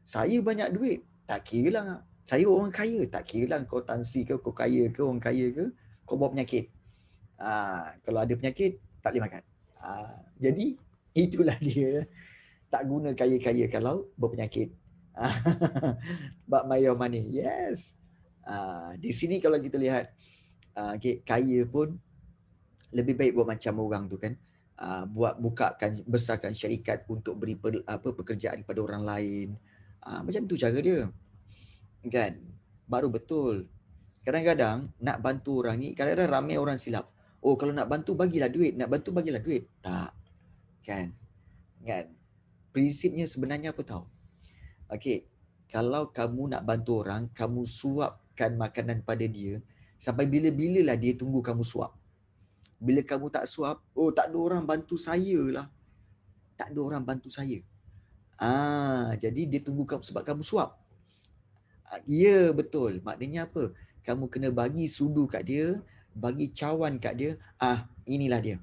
Saya banyak duit. Tak kira lah. Saya orang kaya. Tak kira lah kau Tan Sri ke, kau kaya ke, orang kaya ke, kau bawa penyakit. Kalau ada penyakit, tak boleh makan. Jadi, itulah dia. Tak guna kaya-kaya kalau berpenyakit. But my your money. Yes. Di sini kalau kita lihat, kaya pun lebih baik buat macam orang tu kan. Bukakan, besarkan syarikat untuk beri pekerjaan kepada orang lain. Macam tu cara dia. Kan? Baru betul. Kadang-kadang nak bantu orang ni, kadang-kadang ramai orang silap. Oh, kalau nak bantu bagilah duit, nak bantu bagilah duit. Tak. Kan? Prinsipnya sebenarnya apa tahu? Okey, kalau kamu nak bantu orang, kamu suapkan makanan pada dia, sampai bila-bilalah dia tunggu kamu suap. Bila kamu tak suap, oh tak ada orang bantu saya lah. Tak ada orang bantu saya. Jadi dia tunggu kamu sebab kamu suap. Ya, betul. Maknanya apa? Kamu kena bagi sudu kat dia, bagi cawan kat dia. Inilah dia.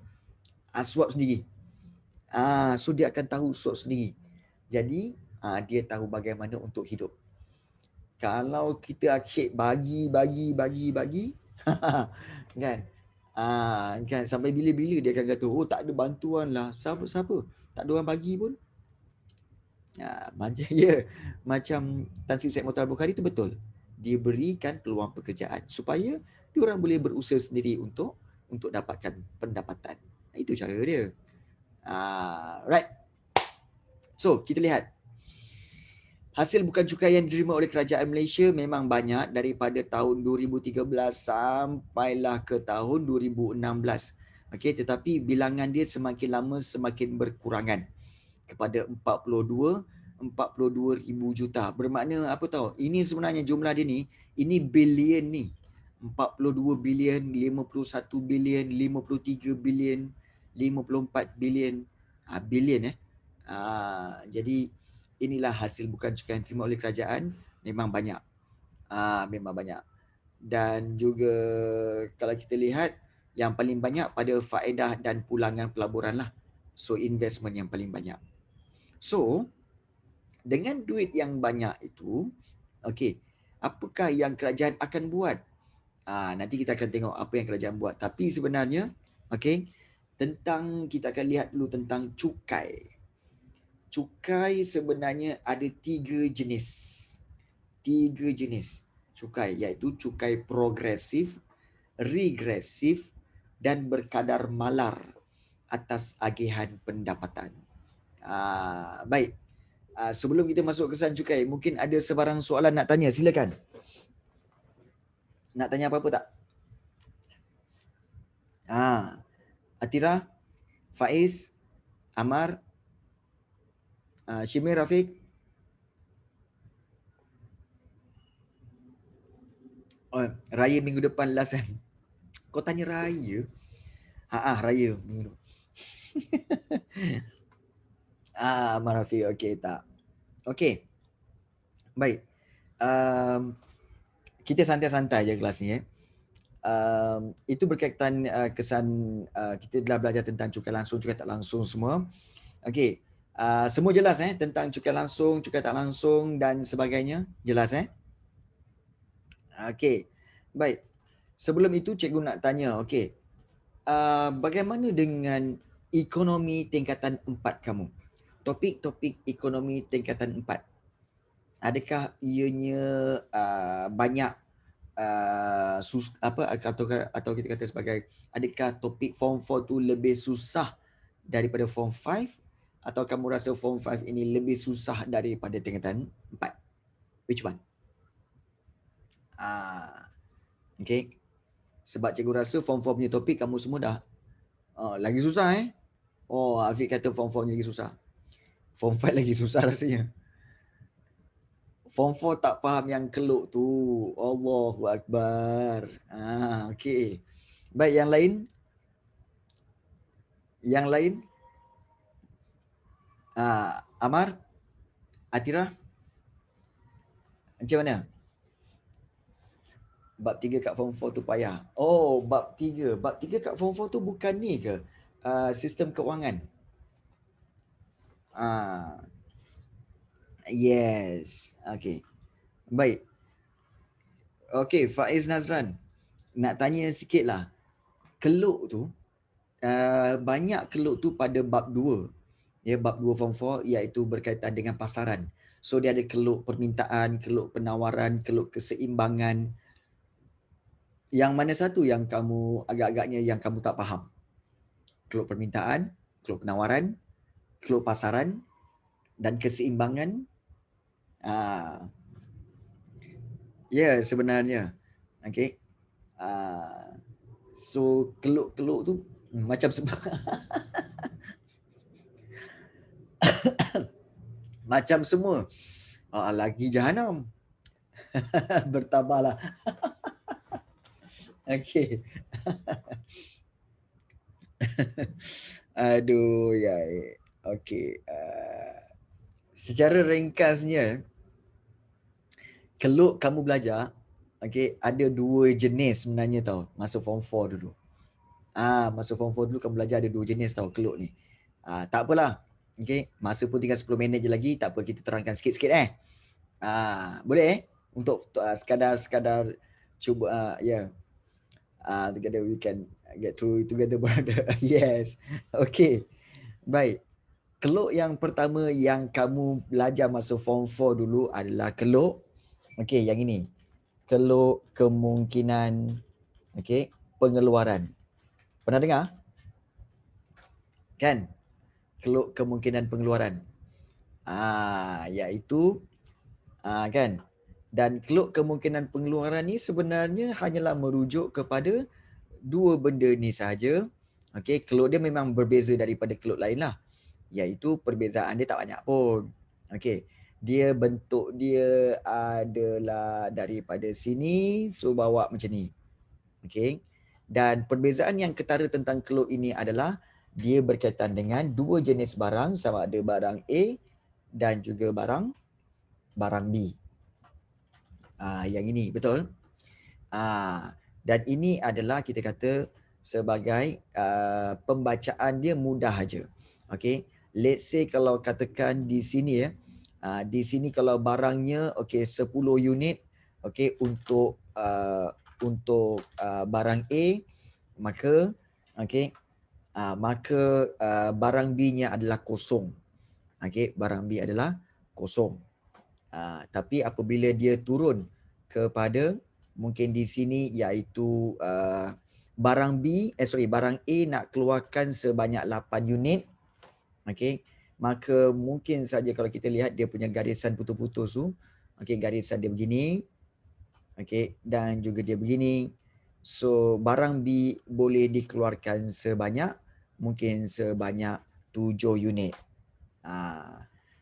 Suap sendiri. So dia akan tahu suap sendiri. Jadi, dia tahu bagaimana untuk hidup. Kalau kita asyik bagi, kan? Kan sampai bila-bila dia akan kata, oh tak ada bantuan lah. Siapa? Tak ada orang bagi pun. Macam Tan Sri Syed Muhtar Bukhari itu betul. Dia berikan peluang pekerjaan supaya diorang boleh berusaha sendiri untuk dapatkan pendapatan. Itu cara dia. Right. So, kita lihat. Hasil bukan cukai yang diterima oleh kerajaan Malaysia memang banyak daripada tahun 2013 sampailah ke tahun 2016. Okey, tetapi bilangan dia semakin lama semakin berkurangan kepada 42 42,000 juta. Bermakna apa tahu? Ini sebenarnya jumlah dia ni, ini bilion ni. 42 bilion, 51 bilion, 53 bilion, 54 bilion. Bilion jadi inilah hasil bukan cukai yang terima oleh kerajaan, memang banyak. Memang banyak. Dan juga kalau kita lihat yang paling banyak pada faedah dan pulangan pelaburan lah. So investment yang paling banyak. So dengan duit yang banyak itu, okey, apakah yang kerajaan akan buat? Nanti kita akan tengok apa yang kerajaan buat. Tapi sebenarnya, okey, kita akan lihat dulu tentang cukai. Cukai sebenarnya ada 3 jenis. 3 jenis cukai, iaitu cukai progresif, regresif dan berkadar malar atas agihan pendapatan. Baik. Sebelum kita masuk kesan cukai, mungkin ada sebarang soalan nak tanya, silakan. Nak tanya apa-apa tak? Atira, Faiz, Amar, Syimir, Rafiq. Raya minggu depan last kan? Kau tanya raya? Raya minggu depan. Amar, Rafiq, okey tak? Okey. Baik. Kita santai-santai je kelas ni. Itu berkaitan kesan kita dah belajar tentang cukai langsung, cukai tak langsung semua. Okey. Semua jelas tentang cukai langsung, cukai tak langsung dan sebagainya. Jelas Okey. Baik. Sebelum itu cikgu nak tanya, okey. Bagaimana dengan ekonomi tingkatan 4 kamu? Topik-topik ekonomi tingkatan 4. Adakah ianya banyak atau kita kata sebagai, adakah topik form 4 tu lebih susah daripada form 5 atau kamu rasa form 5 ini lebih susah daripada tingkatan 4? Which one? Okay. Sebab cikgu rasa form 4 punya topik kamu semua dah lagi susah Afiq kata form 4 lagi susah. Form 5 lagi susah rasanya. Form 4 tak faham yang keluk tu. Allahu Akbar. Okay. Baik, yang lain? Yang lain? Amar? Atira? Macam mana? Bab 3 kat form 4 tu payah. Bab 3. Bab 3 kat form 4 tu bukan ni ke? Sistem keuangan. Yes. Okay. Baik. Okay, Faiz Nazran. Nak tanya sikit lah. Keluk tu, banyak keluk tu pada bab 2. Bab 2 form 4 iaitu berkaitan dengan pasaran. So dia ada keluk permintaan, keluk penawaran, keluk keseimbangan. Yang mana satu yang kamu agak-agaknya yang kamu tak faham? Keluk permintaan, keluk penawaran, keluk pasaran dan keseimbangan. Sebenarnya. Okay. So keluk-keluk tu macam sebab macam semua. Lagi jahanam. Bertabahlah. Okey. Aduh, ya. Okey. Secara ringkasnya, keluk kamu belajar, okey, ada 2 jenis sebenarnya tau, masa form 4 dulu. Masa form 4 dulu kamu belajar ada 2 jenis tau keluk ni. Tak apalah. Okey, masa pun tinggal 10 minit je lagi, tak apa kita terangkan sikit-sikit boleh untuk sekadar cuba together we can get through together brother. Yes. Okay. Baik. Keluk yang pertama yang kamu belajar masa form 4 dulu adalah keluk, okay, yang ini. Keluk kemungkinan, okay, pengeluaran. Pernah dengar? Kan? Keluk kemungkinan pengeluaran. Iaitu kan? Dan keluk kemungkinan pengeluaran ni sebenarnya hanyalah merujuk kepada 2 benda ni sahaja. Okey, keluk dia memang berbeza daripada keluk lain lah. Iaitu perbezaan dia tak banyak pun. Okey. Dia bentuk dia adalah daripada sini, so bawa macam ni. Okey. Dan perbezaan yang ketara tentang keluk ini adalah dia berkaitan dengan dua jenis barang, sama ada barang A dan juga barang B. Yang ini betul. Dan ini adalah kita kata sebagai pembacaan dia mudah aja. Okey. Let's say kalau katakan di sini ya. Di sini kalau barangnya okey 10 unit okey untuk barang A, maka okey maka barang B-nya adalah kosong. Okey, barang B adalah kosong. Tapi apabila dia turun kepada mungkin di sini iaitu barang barang A nak keluarkan sebanyak 8 unit, okey, maka mungkin saja kalau kita lihat dia punya garisan putus-putus tu, okey, garisan dia begini, okey, dan juga dia begini. So barang B boleh dikeluarkan mungkin sebanyak 7 unit.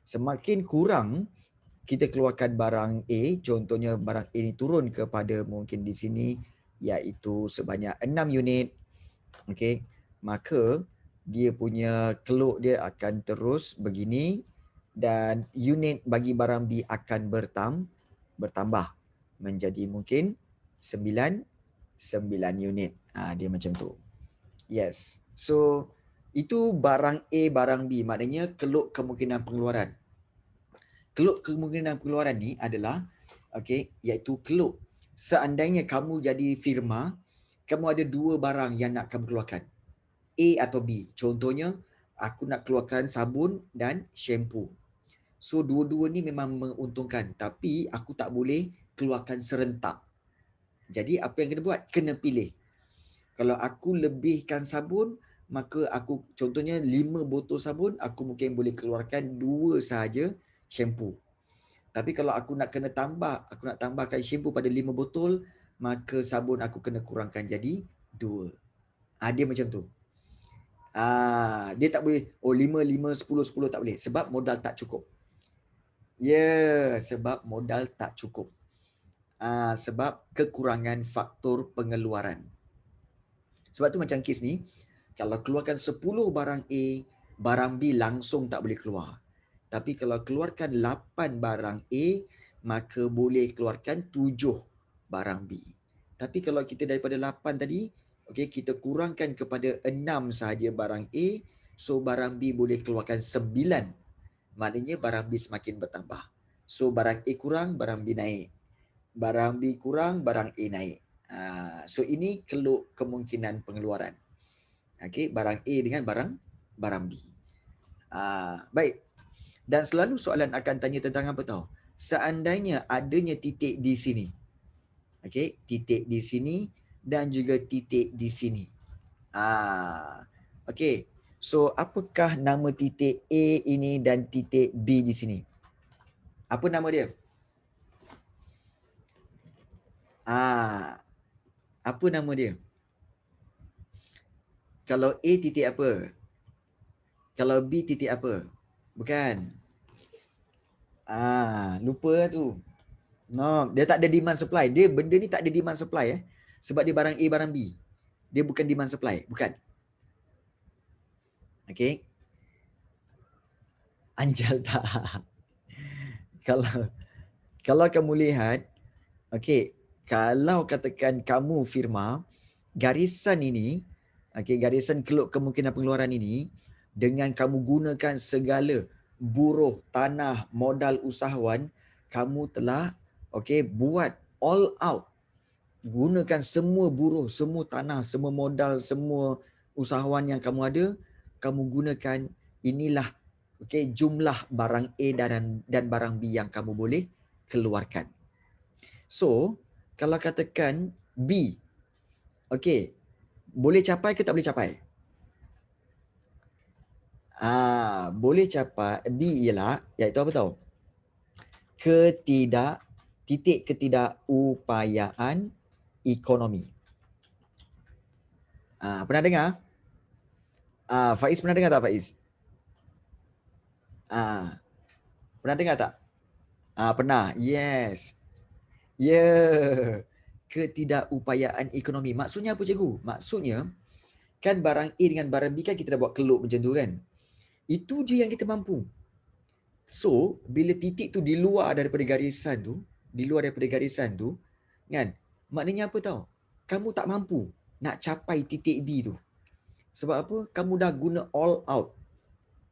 Semakin kurang kita keluarkan barang A, contohnya barang A ni turun kepada mungkin di sini iaitu sebanyak 6 unit, okey, maka dia punya keluk dia akan terus begini dan unit bagi barang B akan bertambah menjadi mungkin 9 unit. Dia macam tu. Yes. So itu barang A, barang B, maknanya keluk kemungkinan pengeluaran. Keluk kemungkinan pengeluaran ni adalah okey, iaitu keluk seandainya kamu jadi firma, kamu ada dua barang yang nak kamu keluarkan, A atau B. Contohnya aku nak keluarkan sabun dan shampoo. So dua-dua ni memang menguntungkan, tapi aku tak boleh keluarkan serentak. Jadi apa yang kena buat? Kena pilih. Kalau aku lebihkan sabun, maka aku contohnya 5 botol sabun, aku mungkin boleh keluarkan 2 sahaja shampoo. Tapi kalau aku nak tambahkan shampoo pada 5 botol, maka sabun aku kena kurangkan jadi 2. Dia macam tu. Dia tak boleh 5, 5, 10, 10 tak boleh sebab modal tak cukup. Sebab modal tak cukup. Sebab kekurangan faktor pengeluaran. Sebab tu macam kes ni, kalau keluarkan 10 barang A, barang B langsung tak boleh keluar. Tapi kalau keluarkan 8 barang A, maka boleh keluarkan 7 barang B. Tapi kalau kita daripada 8 tadi, okey, kita kurangkan kepada 6 sahaja barang A, so barang B boleh keluarkan 9. Maknanya barang B semakin bertambah. So barang A kurang, barang B naik. Barang B kurang, barang A naik. So ini keluk kemungkinan pengeluaran. Okey, barang A dengan barang B. Baik. Dan selalu soalan akan tanya tentang apa tahu? Seandainya adanya titik di sini. Okey, titik di sini dan juga titik di sini. Okey. So apakah nama titik A ini dan titik B di sini? Apa nama dia? Apa nama dia? Kalau A titik apa? Kalau B titik apa? Bukan. Lupa lah tu. No, dia tak ada demand supply. Benda ni tak ada demand supply sebab dia barang A, barang B. Dia bukan demand supply, bukan. Okey. Anjal tak. Kalau kamu lihat, okey, kalau katakan kamu firma, garisan ini, okey, garisan keluk kemungkinan pengeluaran ini dengan kamu gunakan segala buruh, tanah, modal usahawan, kamu telah okey buat all out. Gunakan semua buruh, semua tanah, semua modal, semua usahawan yang kamu ada, kamu gunakan inilah okey jumlah barang A dan barang B yang kamu boleh keluarkan. So, kalau katakan B, okey, boleh capai ke tak boleh capai? Boleh capai. B ialah iaitu apa tahu? Titik ketidakupayaan ekonomi. Pernah dengar? Faiz pernah dengar tak Faiz? Pernah dengar tak? Pernah. Yes. Ya. Yeah. Ketidakupayaan ekonomi. Maksudnya apa cikgu? Maksudnya kan barang A dengan barang B kan kita dah buat keluk macam tu kan. Itu je yang kita mampu. So, bila titik tu di luar daripada garisan tu, kan? Maknanya apa tahu? Kamu tak mampu nak capai titik B tu. Sebab apa? Kamu dah guna all out.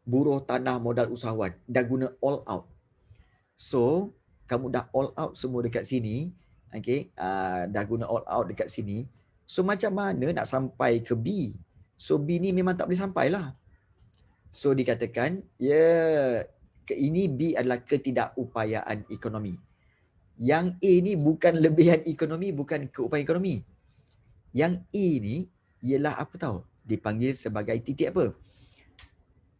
Buruh tanah modal usahawan. Dah guna all out. So, kamu dah all out semua dekat sini. Okay? Dah guna all out dekat sini. So, macam mana nak sampai ke B? So, B ni memang tak boleh sampai lah. So, dikatakan, ini B adalah ketidakupayaan ekonomi. Yang A ni bukan lebihan ekonomi, bukan keupayaan ekonomi. Yang A ni ialah apa tahu? Dipanggil sebagai titik apa?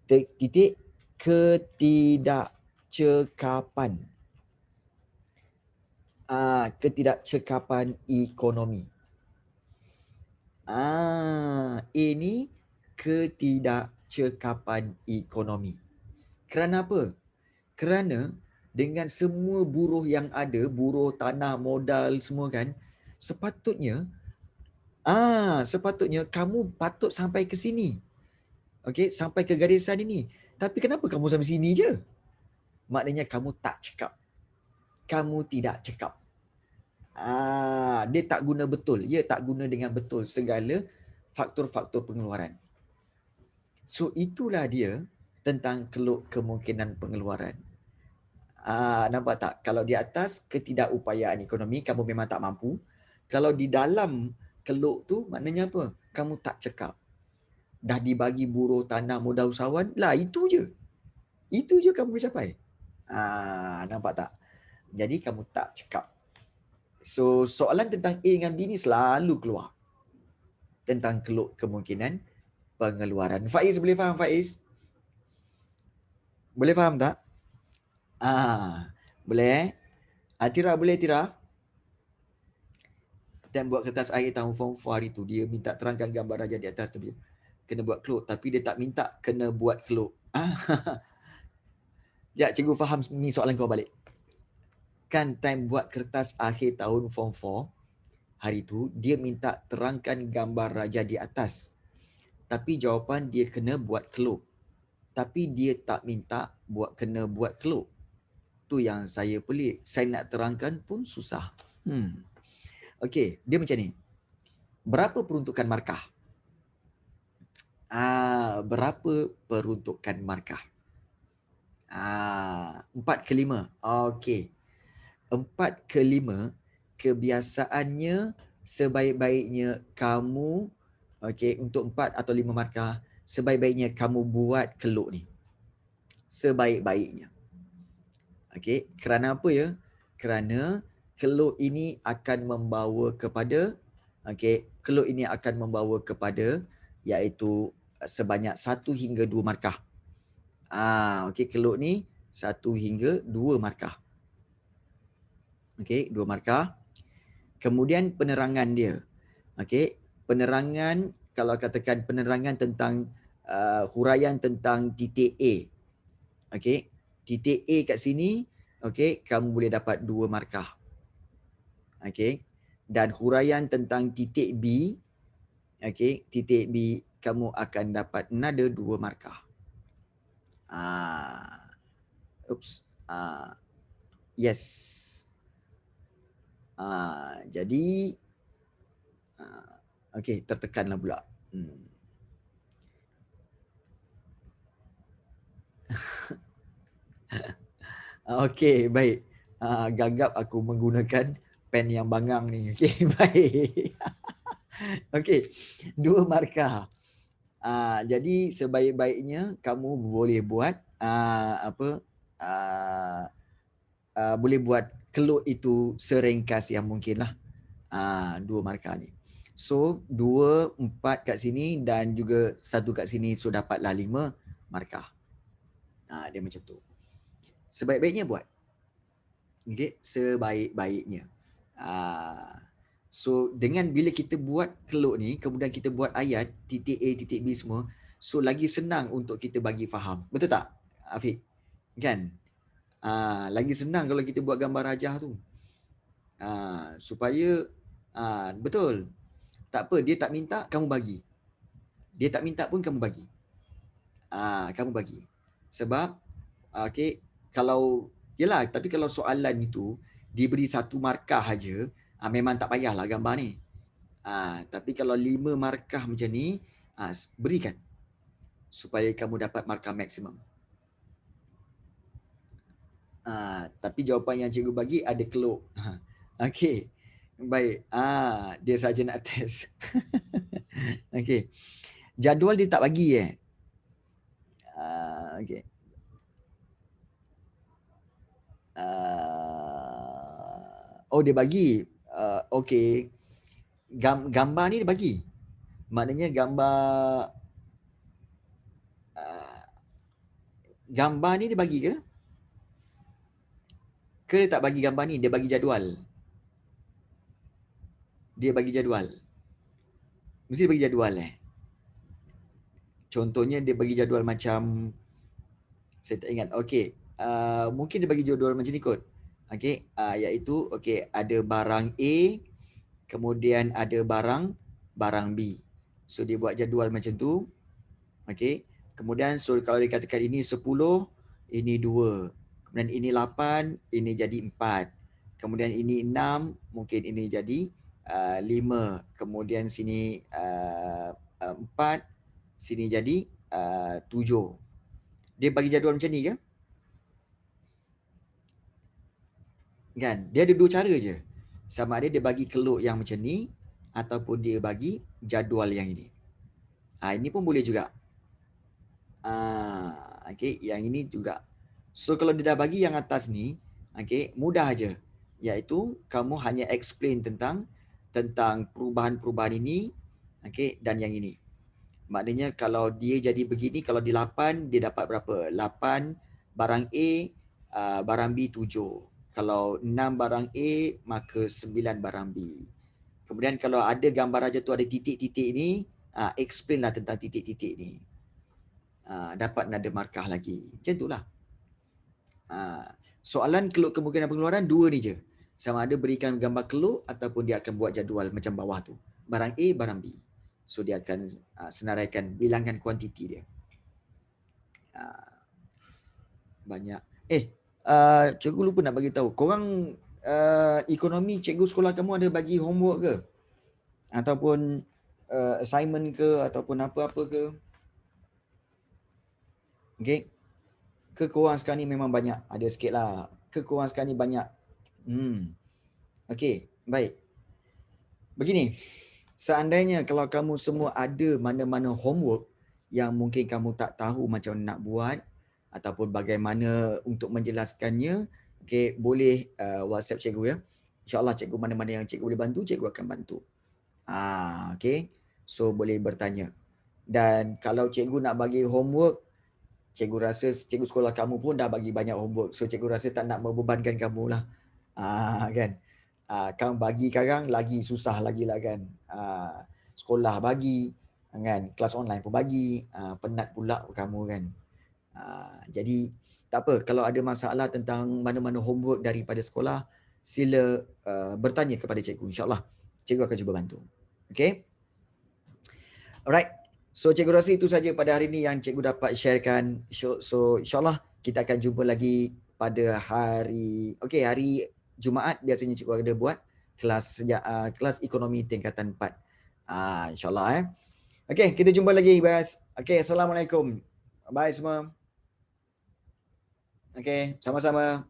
Titik ketidakcekapan. Ketidakcekapan ekonomi. Ini ketidakcekapan ekonomi. Kerana apa? Kerana dengan semua buruh yang ada, buruh tanah modal semua kan, sepatutnya kamu patut sampai ke sini. Okey, sampai ke garisan ini. Tapi kenapa kamu sampai sini je? Maknanya kamu tak cekap. Kamu tidak cekap. Dia tak guna betul. Dia tak guna dengan betul segala faktor-faktor pengeluaran. So itulah dia tentang keluk kemungkinan pengeluaran. Nampak tak? Kalau di atas ketidakupayaan ekonomi, kamu memang tak mampu. Kalau di dalam keluk tu, maknanya apa? Kamu tak cekap. Dah dibagi buruh tanah modal usahawan, lah itu je. Itu je kamu boleh capai. Nampak tak? Jadi kamu tak cekap. So soalan tentang A dengan B ni selalu keluar. Tentang keluk kemungkinan pengeluaran. Faiz boleh faham Faiz? Boleh faham tak? Boleh? Tira boleh Tira? Dan buat kertas akhir tahun form 4 hari tu, dia minta terangkan gambar raja di atas tu. Kena buat keluk, tapi dia tak minta kena buat keluk. Sekejap, cikgu faham ni soalan kau balik. Kan time buat kertas akhir tahun form 4 hari tu, dia minta terangkan gambar raja di atas. Tapi jawapan dia kena buat keluk. Tapi dia tak minta kena buat keluk. Tu yang saya pelik. Saya nak terangkan pun susah. Okey, dia macam ni. Berapa peruntukan markah? Berapa peruntukan markah? 4 ke 5. Okey. 4 ke 5 kebiasaannya sebaik-baiknya kamu, okey, untuk 4 atau 5 markah, sebaik-baiknya kamu buat keluk ni. Sebaik-baiknya. Okey, kerana apa ya? Kerana keluk ini akan membawa kepada iaitu sebanyak 1 hingga 2 markah. Okey, keluk ni 1 hingga 2 markah. Okey, 2 markah. Kemudian penerangan dia. Okey, penerangan, kalau katakan penerangan tentang huraian tentang titik A. Okey, titik A kat sini, okey, kamu boleh dapat 2 markah. Okey, dan huraian tentang titik B, okey, titik B kamu akan dapat another 2 markah. Yes. Jadi okey, tertekanlah pula. Okey, baik. Gagap aku menggunakan pen yang bangang ni. Okey, baik. Okey, 2 markah. Jadi sebaik-baiknya kamu boleh buat boleh buat keluk itu seringkas yang mungkin lah. 2 markah ni. So 2, 4 kat sini dan juga 1 kat sini, so dapatlah 5 markah. Dia macam tu. Sebaik-baiknya buat. Okay, sebaik-baiknya. So dengan bila kita buat keluk ni, kemudian kita buat ayat titik A, titik B semua, so lagi senang untuk kita bagi faham. Betul tak, Afiq? Kan? Lagi senang kalau kita buat gambar rajah tu. Supaya betul. Tak apa, dia tak minta, kamu bagi. Dia tak minta pun kamu bagi. Kamu bagi. Sebab okey, kalau yalah, tapi kalau soalan itu diberi satu markah aja, memang tak payahlah gambar ni. Tapi kalau 5 markah macam ni, berikan supaya kamu dapat markah maksimum. Tapi jawapan yang cikgu bagi ada keluk. Okey. Baik. Dia saja nak test. Okey. Jadual dia tak bagi okey. Dia bagi. Okey. Gambar ni dia bagi. Maknanya gambar ni dia bagi ke? Ke dia tak bagi gambar ni, dia bagi jadual? Dia bagi jadual. Mesti dia bagi jadual Contohnya dia bagi jadual macam, saya tak ingat. Okey. Mungkin dia bagi jadual macam ni kot. Okey. Iaitu ada barang A, kemudian ada barang B. So dia buat jadual macam tu. Okey. Kemudian kalau dikatakan ini 10, ini 2. Kemudian ini 8, ini jadi 4. Kemudian ini 6, mungkin ini jadi 5. Kemudian sini 4, sini jadi 7. Dia bagi jadual macam ni ke? Kan? Dia ada 2 cara je. Sama ada dia bagi keluk yang macam ni ataupun dia bagi jadual yang ini. Ini pun boleh juga. Okey, yang ini juga. So kalau dia dah bagi yang atas ni, okey, mudah aja. Iaitu kamu hanya explain tentang perubahan-perubahan ini, okey, dan yang ini. Maknanya kalau dia jadi begini, kalau di 8 dia dapat berapa? 8 barang A, barang B 7. Kalau 6 barang A, maka 9 barang B. Kemudian kalau ada gambar aja tu ada titik-titik ni, explain lah tentang titik-titik ni. Dapat nada markah lagi. Macam itulah. Soalan keluk kemungkinan pengeluaran 2 ni je. Sama ada berikan gambar keluk ataupun dia akan buat jadual macam bawah tu. Barang A, barang B. So dia akan senaraikan bilangan kuantiti dia. Banyak. Cikgu lupa nak bagi tahu. Korang ekonomi, cikgu sekolah kamu ada bagi homework ke? Ataupun assignment ke ataupun apa-apa ke? Okey. Ke korang sekarang ni memang banyak? Ada sikit lah. Ke korang sekarang ni banyak? Okey, baik. Begini, seandainya kalau kamu semua ada mana-mana homework yang mungkin kamu tak tahu macam nak buat ataupun bagaimana untuk menjelaskannya, okey, boleh WhatsApp cikgu ya. InsyaAllah cikgu mana-mana yang cikgu boleh bantu, cikgu akan bantu. Okey. So boleh bertanya. Dan kalau cikgu nak bagi homework, cikgu rasa cikgu sekolah kamu pun dah bagi banyak homework. So cikgu rasa tak nak membebankan kamu lah. Kan? Kamu bagi sekarang lagi susah lagi lah kan. Sekolah bagi, kan? Kelas online pun bagi. Penat pula kamu kan. Jadi tak apa, kalau ada masalah tentang mana-mana homework daripada sekolah, sila bertanya kepada cikgu. InsyaAllah cikgu akan cuba bantu. Okay? Alright. So cikgu rasa itu saja pada hari ini yang cikgu dapat sharekan. So insyaAllah kita akan jumpa lagi pada hari Jumaat. Biasanya cikgu ada buat kelas ekonomi tingkatan 4. InsyaAllah Okay, kita jumpa lagi guys. Okay, Assalamualaikum. Bye semua. Okay, sama-sama.